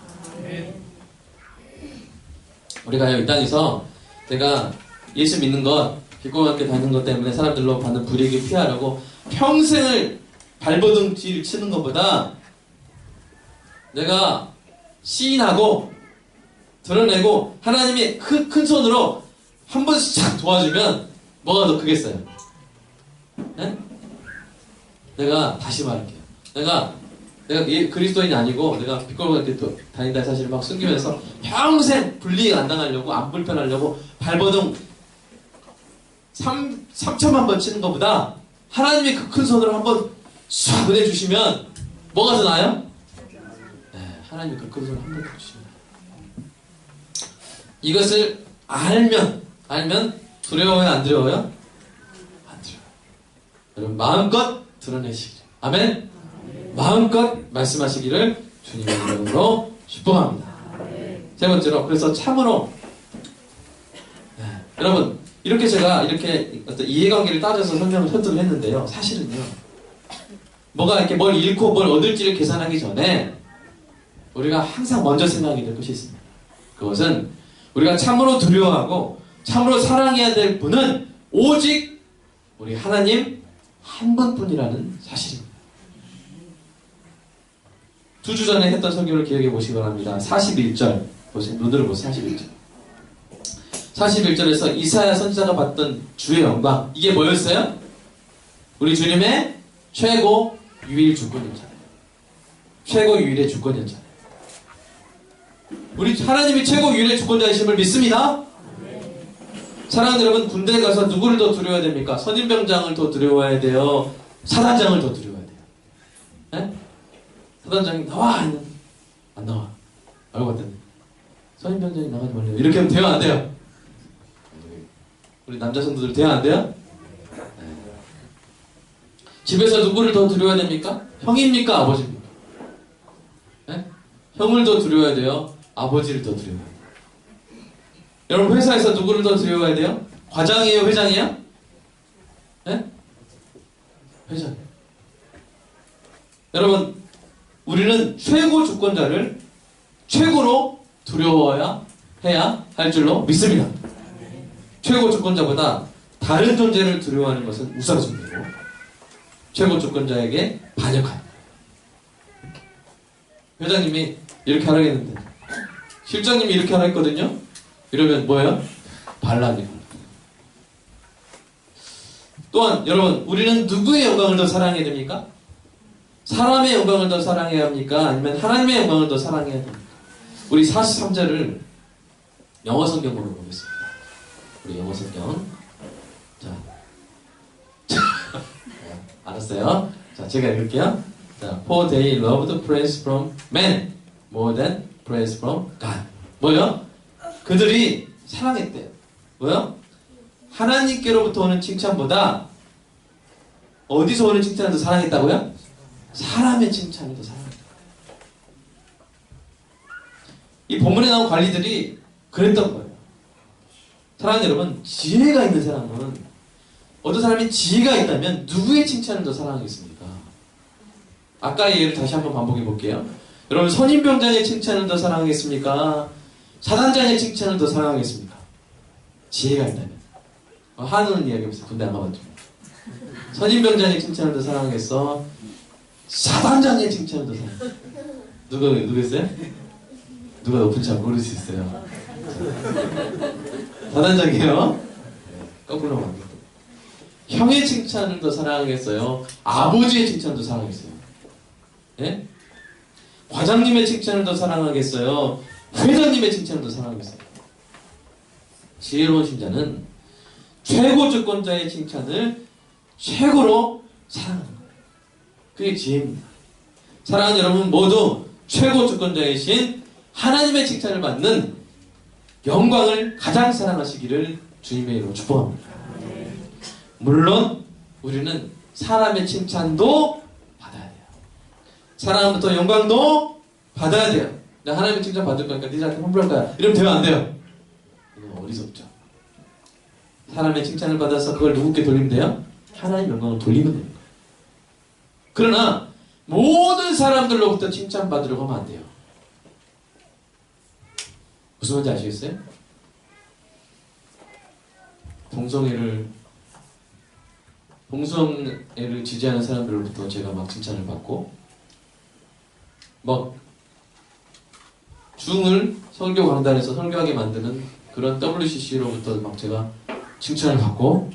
우리가 이 땅에서 내가 예수 믿는 것, 기독교학교 다니는 것 때문에 사람들로 받는 불이익을 피하려고 평생을 발버둥 뒤를 치는 것보다 내가 시인하고 드러내고 하나님이 큰 손으로 한 번씩 착 도와주면 뭐가 더 크겠어요? 네? 내가 다시 말할게요. 내가 그리스도인이 아니고 내가 비꼬고학교 다닌다는 사실을 막 숨기면서 평생 불이익 안 당하려고 안 불편하려고 발버둥 3천만 번 치는 것보다 하나님이 그 큰 손으로 한번 싹 은혜 주시면 뭐가 더 나아요? 네, 하나님이 그 큰 손으로 한 번 더 주시면 이것을 알면 두려워요? 안 두려워요? 안 두려워요. 여러분 마음껏 드러내시길. 아멘? 마음껏 말씀하시기를 주님의 이름으로 축복합니다. 세 번째로 그래서 참으로 여러분 이렇게 제가 이렇게 어떤 이해관계를 따져서 설득을 했는데요. 사실은요. 뭐가 이렇게 뭘 잃고 뭘 얻을지를 계산하기 전에 우리가 항상 먼저 생각하게 될 것이 있습니다. 그것은 우리가 참으로 두려워하고 참으로 사랑해야 될 분은 오직 우리 하나님 한 분뿐이라는 사실입니다. 2주 전에 했던 설교를 기억해 보시기 바랍니다. 41절 보세요. 눈으로 보세요. 41절. 41절에서 이사야 선지자가 봤던 주의 영광, 이게 뭐였어요? 우리 주님의 최고 유일 주권이었잖아요. 최고 유일의 주권이었잖아요. 우리 하나님이 최고 유일의 주권자이심을 믿습니다. 사랑하는 여러분, 군대에 가서 누구를 더 두려워야 됩니까? 선임병장을 더 두려워해야 돼요? 사단장을 더 두려워야 돼요? 네? 사단장이 나와! 안 나와. 알고 봤더니 선임병장이 나가지 말래요. 이렇게 하면 돼요? 안 돼요? 우리 남자 성도들 돼요? 안 돼요? 네. 집에서 누구를 더 두려워야 됩니까? 형입니까? 아버지입니까? 네? 형을 더 두려워야 돼요? 아버지를 더 두려워야 돼요? 여러분 회사에서 누구를 더 두려워야 돼요? 과장이에요? 회장이에요? 네? 회장. 여러분 우리는 최고 주권자를 최고로 두려워야 해야 할 줄로 믿습니다. 최고 주권자보다 다른 존재를 두려워하는 것은 우상숭배고 최고 주권자에게 반역하는. 회장님이 이렇게 하라고 했는데 실장님이 이렇게 하라 했거든요. 이러면 뭐예요? 반란이고. 또한 여러분 우리는 누구의 영광을 더 사랑해야 됩니까? 사람의 영광을 더 사랑해야 합니까? 아니면 하나님의 영광을 더 사랑해야 됩니까? 우리 43절을 영어 성경으로 보겠습니다. 우리 영어 성경. 자, 알았어요. 자, 제가 읽을게요. 자, For they loved praise from men more than praise from God. 뭐요? 그들이 사랑했대요. 뭐요? 하나님께로부터 오는 칭찬보다 어디서 오는 칭찬을 더 사랑했다고요? 사람의 칭찬을 더 사랑했다. 이 본문에 나온 관리들이 그랬던 거예요. 사랑하는 여러분, 지혜가 있는 사람은 어떤 사람이 지혜가 있다면 누구의 칭찬을 더 사랑하겠습니까? 아까의 예를 다시 한번 반복해 볼게요. 여러분 선임병장의 칭찬을 더 사랑하겠습니까? 사단장의 칭찬을 더 사랑하겠습니까? 지혜가 있다면. 한우는 이야기해보세요. 군대 안 가봤죠. 선임병장의 칭찬을 더 사랑하겠어? 사단장의 칭찬을 더 사랑하겠어? 누구였어요? 누가 높은지 잘 모를 수 있어요. 사단장이에요? 거꾸로 말합니다. 형의 칭찬을 더 사랑하겠어요? 아버지의 칭찬을 더 사랑하겠어요? 예? 과장님의 칭찬을 더 사랑하겠어요? 회장님의 칭찬을 더 사랑하겠어요? 지혜로운 신자는 최고 주권자의 칭찬을 최고로 사랑하는 거예요. 그게 지혜입니다. 사랑하는 여러분 모두 최고 주권자이신 하나님의 칭찬을 받는 영광을 가장 사랑하시기를 주님의 이름으로 축복합니다. 물론 우리는 사람의 칭찬도 받아야 돼요. 사랑부터 영광도 받아야 돼요. 나 하나님의 칭찬 받을 거니까 니들한테 환불할 거야. 이러면 돼요? 안 돼요? 이거 어리석죠. 사람의 칭찬을 받아서 그걸 누구께 돌리면 돼요? 하나님 영광을 돌리면 됩니다. 그러나 모든 사람들로부터 칭찬받으려고 하면 안 돼요. 무슨 말인지 아시겠어요? 동성애를 지지하는 사람들로부터 제가 막 칭찬을 받고, 막 중을 설교 강단에서 설교하게 만드는 그런 WCC로부터 막 제가 칭찬을 받고,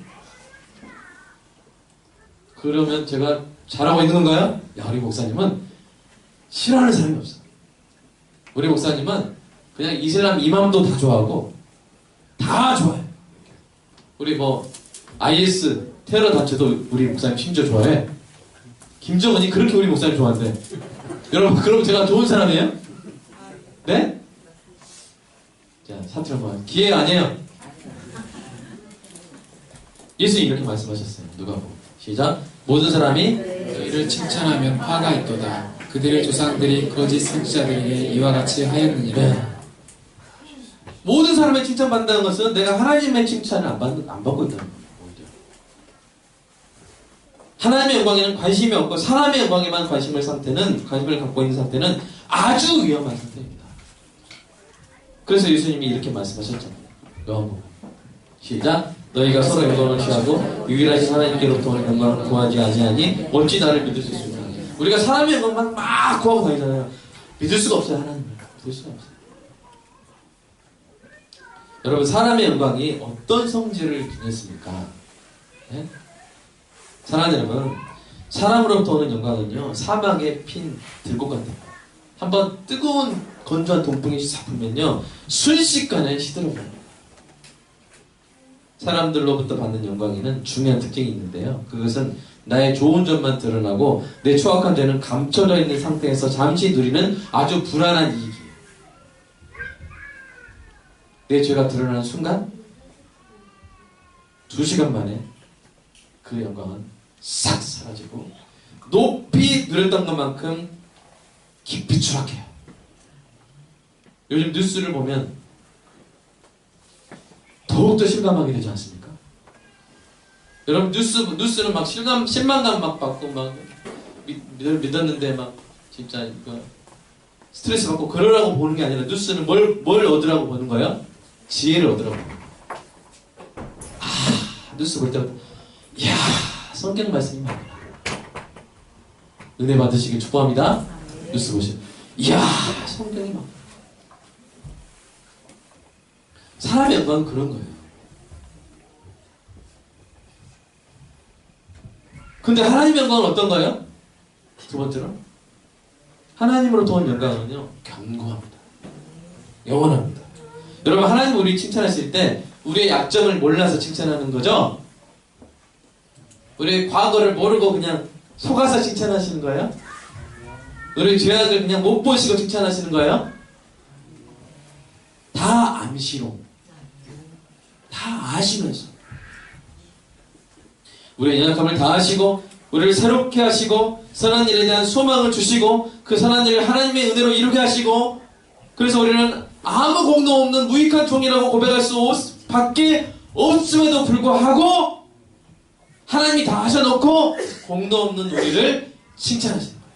그러면 제가 잘하고 있는 건가요? 야, 우리 목사님은 싫어하는 사람이 없어. 우리 목사님은 그냥 이슬람 이맘도 다 좋아하고 다 좋아해. 우리 뭐 IS 테러 단체도 우리 목사님 심지어 좋아해. 김정은이 그렇게 우리 목사님 좋아한대. 여러분, 그럼 제가 좋은 사람이에요? 네? 자, 사투리 한번. 기회 아니에요. 예수님 이렇게 말씀하셨어요. 누가복음. 시작. 모든 사람이 너희를 칭찬하면 화가 있도다. 그들의 조상들이 거짓 선지자들에게 이와 같이 하였느니라. 네. 모든 사람의 칭찬받는다는 것은 내가 하나님의 칭찬을 안 받고 있다는 거예요. 하나님의 영광에는 관심이 없고 사람의 영광에만 관심을 갖고 있는 상태는 아주 위험한 상태입니다. 그래서 예수님이 이렇게 말씀하셨잖아요. 요한복음. 시작. 너희가 서로 영광을 취하고 유일하신 하나님께로부터 오는 영광을 구하지 아니하니 어찌 나를 믿을 수 있느냐. 우리가 사람의 영광만 막 구하고 다니잖아요. 믿을 수가 없어요. 하나님을 믿을 수가 없어요. 여러분, 사람의 영광이 어떤 성질을 지녔습니까? 네? 사랑하는 여러분, 사람으로부터 오는 영광은요, 사막에 핀 들꽃 같아요. 한번 뜨거운 건조한 동풍이 싹 불면요, 순식간에 시들어져요. 사람들로부터 받는 영광에는 중요한 특징이 있는데요. 그것은 나의 좋은 점만 드러나고 내 추악한 죄는 감춰져 있는 상태에서 잠시 누리는 아주 불안한 이익이에요. 내 죄가 드러나는 순간 2시간 만에 그 영광은 싹 사라지고 높이 누렸던 것만큼 깊이 추락해요. 요즘 뉴스를 보면 더욱더 실감하게 되지 않습니까? 여러분, 뉴스는 막 실망감 막 받고 막 믿었는데 막 진짜 이거 스트레스 받고 그러라고 보는 게 아니라 뉴스는 뭘 얻으라고 보는 거예요? 지혜를 얻으라고. 뉴스 볼 때마다 이야, 성경 말씀이 많구나. 은혜 받으시길 축복합니다. 뉴스 보시면 이야, 성경이 많구나. 사람의 영광은 그런 거예요. 근데 하나님의 영광은 어떤가요? 두 번째로, 하나님으로부터 온 영광은요, 견고합니다. 영원합니다. 여러분, 하나님 우리 칭찬하실 때 우리의 약점을 몰라서 칭찬하는 거죠? 우리의 과거를 모르고 그냥 속아서 칭찬하시는 거예요? 우리의 죄악을 그냥 못 보시고 칭찬하시는 거예요? 다 암시로, 다 아시면서 우리의 연약함을 다 아시고 우리를 새롭게 하시고 선한 일에 대한 소망을 주시고 그 선한 일을 하나님의 은혜로 이루게 하시고, 그래서 우리는 아무 공로 없는 무익한 종이라고 고백할 수밖에 없음에도 불구하고 하나님이 다 하셔놓고 공로 없는 우리를 칭찬하시는 거예요.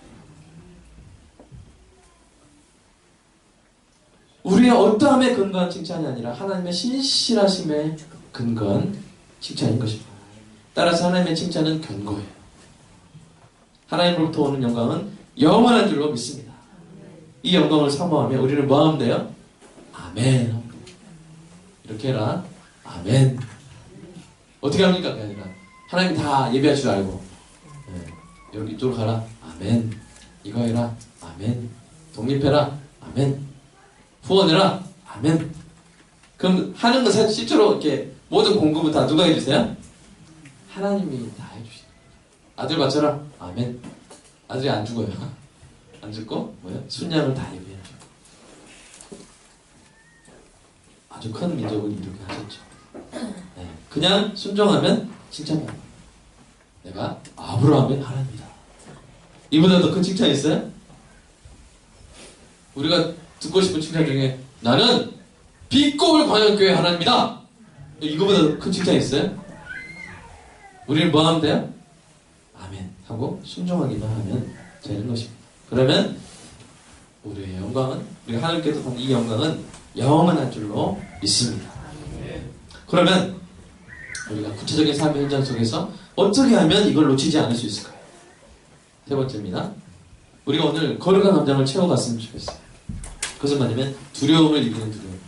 우리의 어떠함에 근거한 칭찬이 아니라 하나님의 신실하심에 근거한 칭찬인 것입니다. 따라서 하나님의 칭찬은 견고해요. 하나님으로부터 오는 영광은 영원한 줄로 믿습니다. 이 영광을 사모하며 우리는 뭐 하면 돼요? 아멘. 이렇게 해라. 아멘. 어떻게 합니까? 그게 아니라 하나님 다 예배할 줄 알고, 네, 여기 이쪽으로 가라. 아멘. 이거 해라. 아멘. 독립해라. 아멘. 후원해라. 아멘. 그럼 하는 거 사실 실제로 이렇게 모든 공급은 다 누가 해주세요? 하나님이 다 해주시죠. 아들 바쳐라. 아멘. 아들이 안 죽어요. 안 죽고 뭐요? 순양을 다 예배해줘. 아주 큰 민족을 이루게 하셨죠. 네. 그냥 순종하면 칭찬받는 거예요. 내가 아브라함의 하나님이다. 이보다 더 큰 칭찬 있어요? 우리가 듣고 싶은 칭찬 중에 나는 빛고울 광역교회 하나님이다. 이거보다 큰 칭찬 있어요? 우리는 뭐 하면 돼요? 아멘 하고 순종하기만 하면 되는 것입니다. 그러면 우리의 영광은, 우리 하나님께서 받는 이 영광은 영원한 줄로 믿습니다. 그러면 우리가 구체적인 삶의 현장 속에서 어떻게 하면 이걸 놓치지 않을 수 있을까요? 세 번째입니다. 우리가 오늘 거룩한 감정을 채워갔으면 좋겠어요. 그것은 뭐냐면 두려움을 이기는 두려움,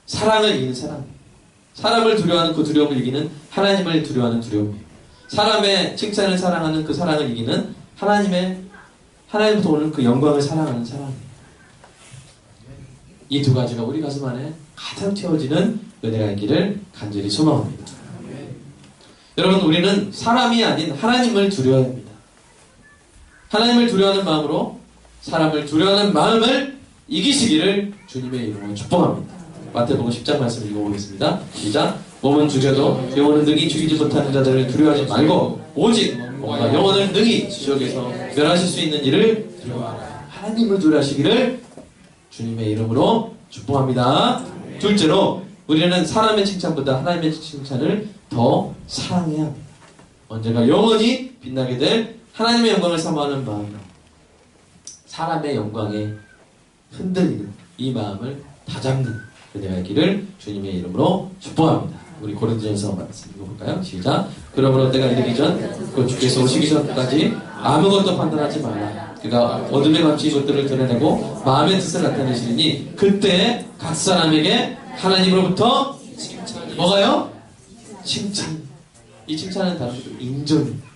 사랑을 이기는 사랑, 사람을 두려워하는 그 두려움을 이기는 하나님을 두려워하는 두려움이에요. 사람의 칭찬을 사랑하는 그 사랑을 이기는 하나님부터 오는 그 영광을 사랑하는 사랑이에요. 이 두 가지가 우리 가슴 안에 가득 채워지는 은혜가 있기를 간절히 소망합니다. 여러분, 우리는 사람이 아닌 하나님을 두려워야 합니다. 하나님을 두려워하는 마음으로 사람을 두려워하는 마음을 이기시기를 주님의 이름으로 축복합니다. 마태복음 10장 말씀 읽어보겠습니다. 시작. 몸은 죽여도 영혼은 능히 죽이지 못하는 자들을 두려워하지 말고 오직 몸과 영혼을 능히 지옥에서 멸하실 수 있는 일을 두려워하라. 하나님을 두려워하시기를 주님의 이름으로 축복합니다. 둘째로, 우리는 사람의 칭찬보다 하나님의 칭찬을 더 사랑해야 합니다. 언젠가 영원히 빛나게 될 하나님의 영광을 사모하는 마음으로 사람의 영광에 흔들리는 이 마음을 다잡는 은혜가 있기를 주님의 이름으로 축복합니다. 우리 고린도전서 말씀 읽어볼까요? 시작. 그러므로 때가 이르기 전, 곧 주께서 오시기 전까지 아무것도 판단하지 말라. 그가 어둠에 감춘 것들을 드러내고 마음의 뜻을 나타내시니 그때 각 사람에게 하나님으로부터 뭐가요? 칭찬. 이 칭찬은 다른 것도 인정입니다.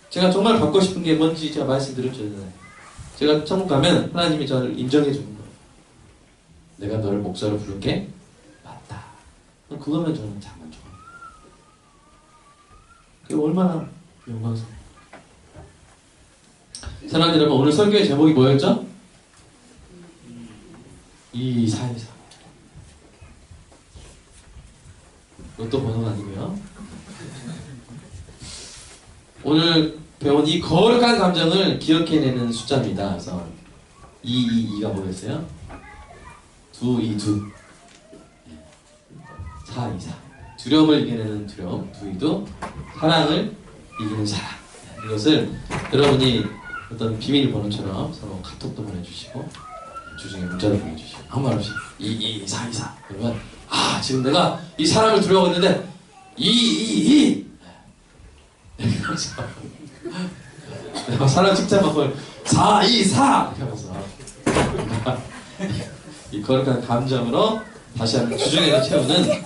제가 정말 받고 싶은 게 뭔지 제가 말씀드렸잖아요. 제가 천국 가면 하나님이 저를 인정해 주는 거예요. 내가 너를 목사로 부른 게 맞다. 그거면 저는 참 만족합니다. 그게 얼마나 영광스러워요. 사랑하는 여러분, 오늘 설교의 제목이 뭐였죠? 2424. 이것도 번호가 아니고요. 오늘 배운 이 거룩한 감정을 기억해내는 숫자입니다. 그래서 222가 뭐였어요? 222 424. 두려움을 이겨내는 두려움, 222. 사랑을 이기는 사랑. 이것을 여러분이 어떤 비밀 번호처럼 서로 카톡도 보내주시고 주중에 문자도 보내주시고 아무 말 없이 22424 그러면 지금 내가 이 사람을 두려워했는데 222 내가 사람 칭찬받고 424 이렇게 하면서 이 거룩한 감정으로 다시 한번 주중에도 채우는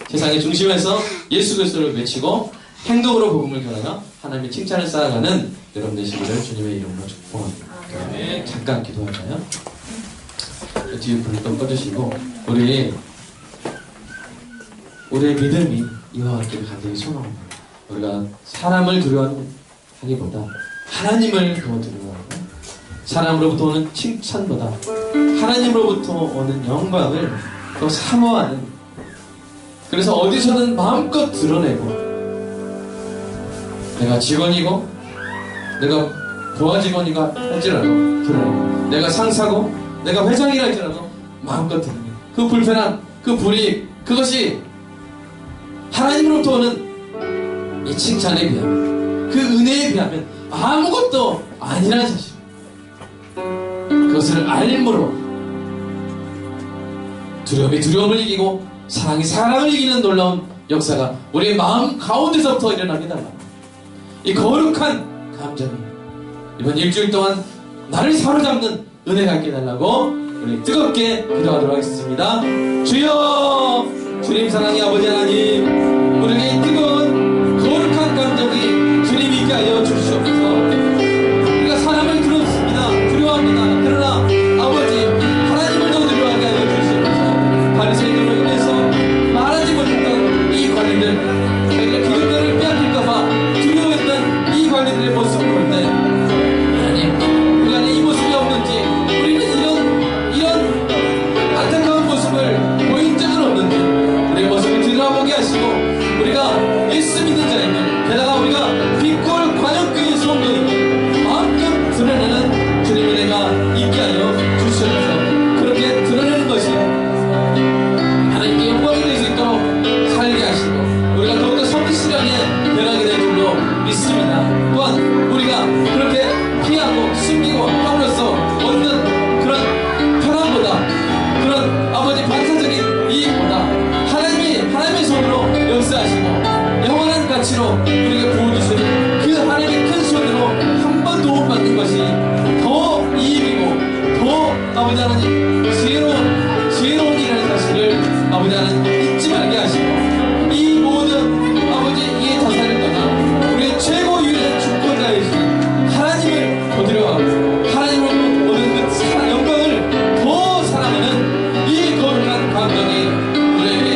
세상의 중심에서 예수 그리스도를 외치고 행동으로 복음을 전하여 하나님의 칭찬을 쌓아가는 여러분 되시기를 주님의 이름으로 축복합니다. 잠깐 기도할까요? 뒤에 불을 좀 꺼주시고 우리의 믿음이 이와 같기를 간절히 소망합니다. 우리가 사람을 두려워하기보다 하나님을 더 두려워하고 사람으로부터 오는 칭찬보다 하나님으로부터 오는 영광을 더 사모하는, 그래서 어디서든 마음껏 드러내고 내가 직원이고 내가 부하 직원이가 할지라도 드러내고 내가 상사고 내가 회장이라 할지라도 마음껏 드러내고 그 불편함, 그 불이익, 그것이 하나님으로부터 오는 이 칭찬에 비하면, 그 은혜에 비하면 아무것도 아니라는 사실, 그것을 알므로 두려움이 두려움을 이기고 사랑이 사랑을 이기는 놀라운 역사가 우리의 마음 가운데서부터 일어나게 달라. 이 거룩한 감정이 이번 일주일 동안 나를 사로잡는 은혜가 있게 달라고 우리 뜨겁게 기도하도록 하겠습니다. 주여, 주님 사랑의 아버지 하나님, 우리에게 이 뜨거운 거룩한 감정이 주님 있게 하여 주시옵소서. 우리가 사람을 두려워합니다. 그러나 아버지 하나님을 더 두려워하게 하여 주시옵소서. 바리새인으로 인해서 말하지 못했던 이 관리들, 자기가 기득권을 빼앗길까봐 두려워했던 이 관리들의 모습을 볼 때 하나님, 우리 안에 이 모습이 없는지, 우리는 이런 안타까운 모습을 보인 적은 없는지 우리의 모습을 들여다보게 하시고 있습니다. 또한 우리가 그렇게 피하고 숨기고 함으로써 얻는 그런 편함보다, 그런 아버지 반사적인 이익보다 하나님의 손으로 역사하시고 영원한 가치로 우리에게 부어주시는 그 하나님의 큰 손으로 한 번 도움받는 것이 더 이익이고 더 아버지 하나님 지혜로운 일이라는 사실을 아버지 하나님 잊지 말게 하시고, 이 모든 아버지 이 자산을 떠나 우리의 최고 유일한 주권자이신 하나님을 거두려하고 하나님을 얻는 그 영광을 더 사랑하는 이 거룩한 감정이 우리에게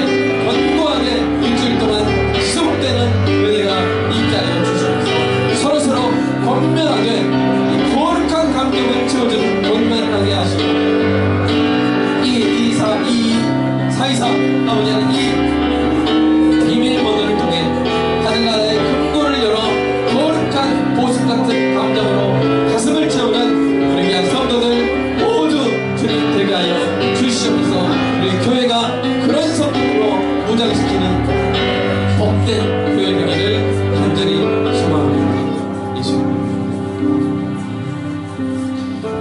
견고하게 일주일 동안 지속되는 은혜가 있게 하여 주시옵소서. 서로 권면하게 이 거룩한 감정을 채워주는 권면하게 하시고, 이 사이사 아버지 하나님 이 비밀번호를 통해 하늘나라의 금고를 열어 거룩한 보석 같은 감정으로 가슴을 채우는 우리 귀한 성도들 모두 주님 되게 하여 주시옵소서. 우리 교회가 그런 성도로 무장시키는 복된 교회 되기를 간절히 소망합니다. 예수님,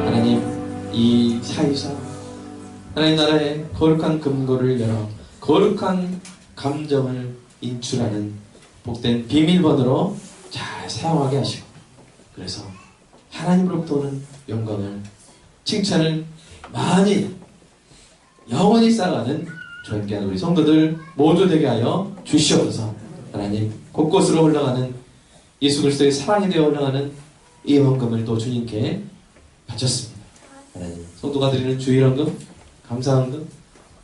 하나님 이 사이사 하나님 나라의 거룩한 금고를 열어 거룩한 감정을 인출하는 복된 비밀번호로 잘 사용하게 하시고, 그래서 하나님으로부터 오는 영광을, 칭찬을 많이 영원히 쌓아가는 존귀한 우리 성도들 모두 되게 하여 주시옵소서. 하나님 곳곳으로 흘러가는 예수 그리스도의 사랑이 되어 흘러가는 이 헌금을 또 주님께 바쳤습니다. 하나님 성도가 드리는 주일헌금, 감사헌금,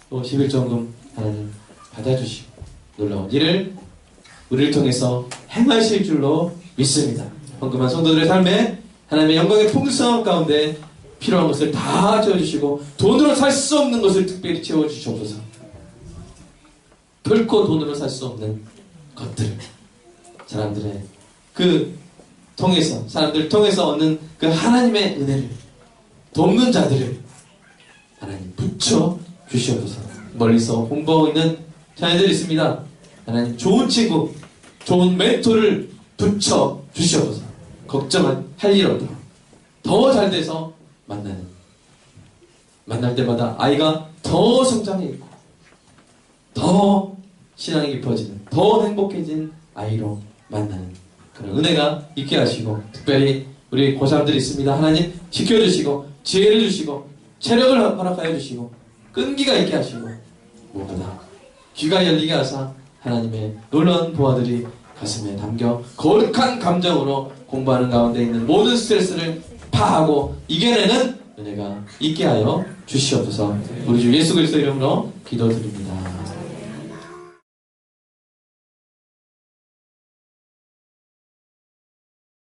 또 11조헌금 하나님 받아주시고 놀라운 일을 우리를 통해서 행하실 줄로 믿습니다. 헌금한 성도들의 삶에 하나님의 영광의 풍성함 가운데 필요한 것을 다 채워주시고 돈으로 살 수 없는 것을 특별히 채워주시옵소서. 결코 돈으로 살 수 없는 것들, 사람들 통해서 얻는 그 하나님의 은혜를, 돕는 자들을 하나님 붙여 주시옵소서. 멀리서 공부하고 있는 자녀들이 있습니다. 하나님 좋은 친구, 좋은 멘토를 붙여 주시옵소서. 걱정할 일 없도록 더 잘 돼서 만날 때마다 아이가 더 성장해 있고 더 신앙이 깊어지는, 더 행복해진 아이로 만나는 그런 은혜가 있게 하시고, 특별히 우리 고3들이 있습니다. 하나님 지켜주시고 지혜를 주시고 체력을 허락하여 주시고 끈기가 있게 하시고, 모두 다 귀가 열리게 하사 하나님의 놀라운 보화들이 가슴에 담겨 거룩한 감정으로 공부하는 가운데 있는 모든 스트레스를 파하고 이겨내는 은혜가 있게 하여 주시옵소서. 우리 주 예수 그리스도 이름으로 기도드립니다.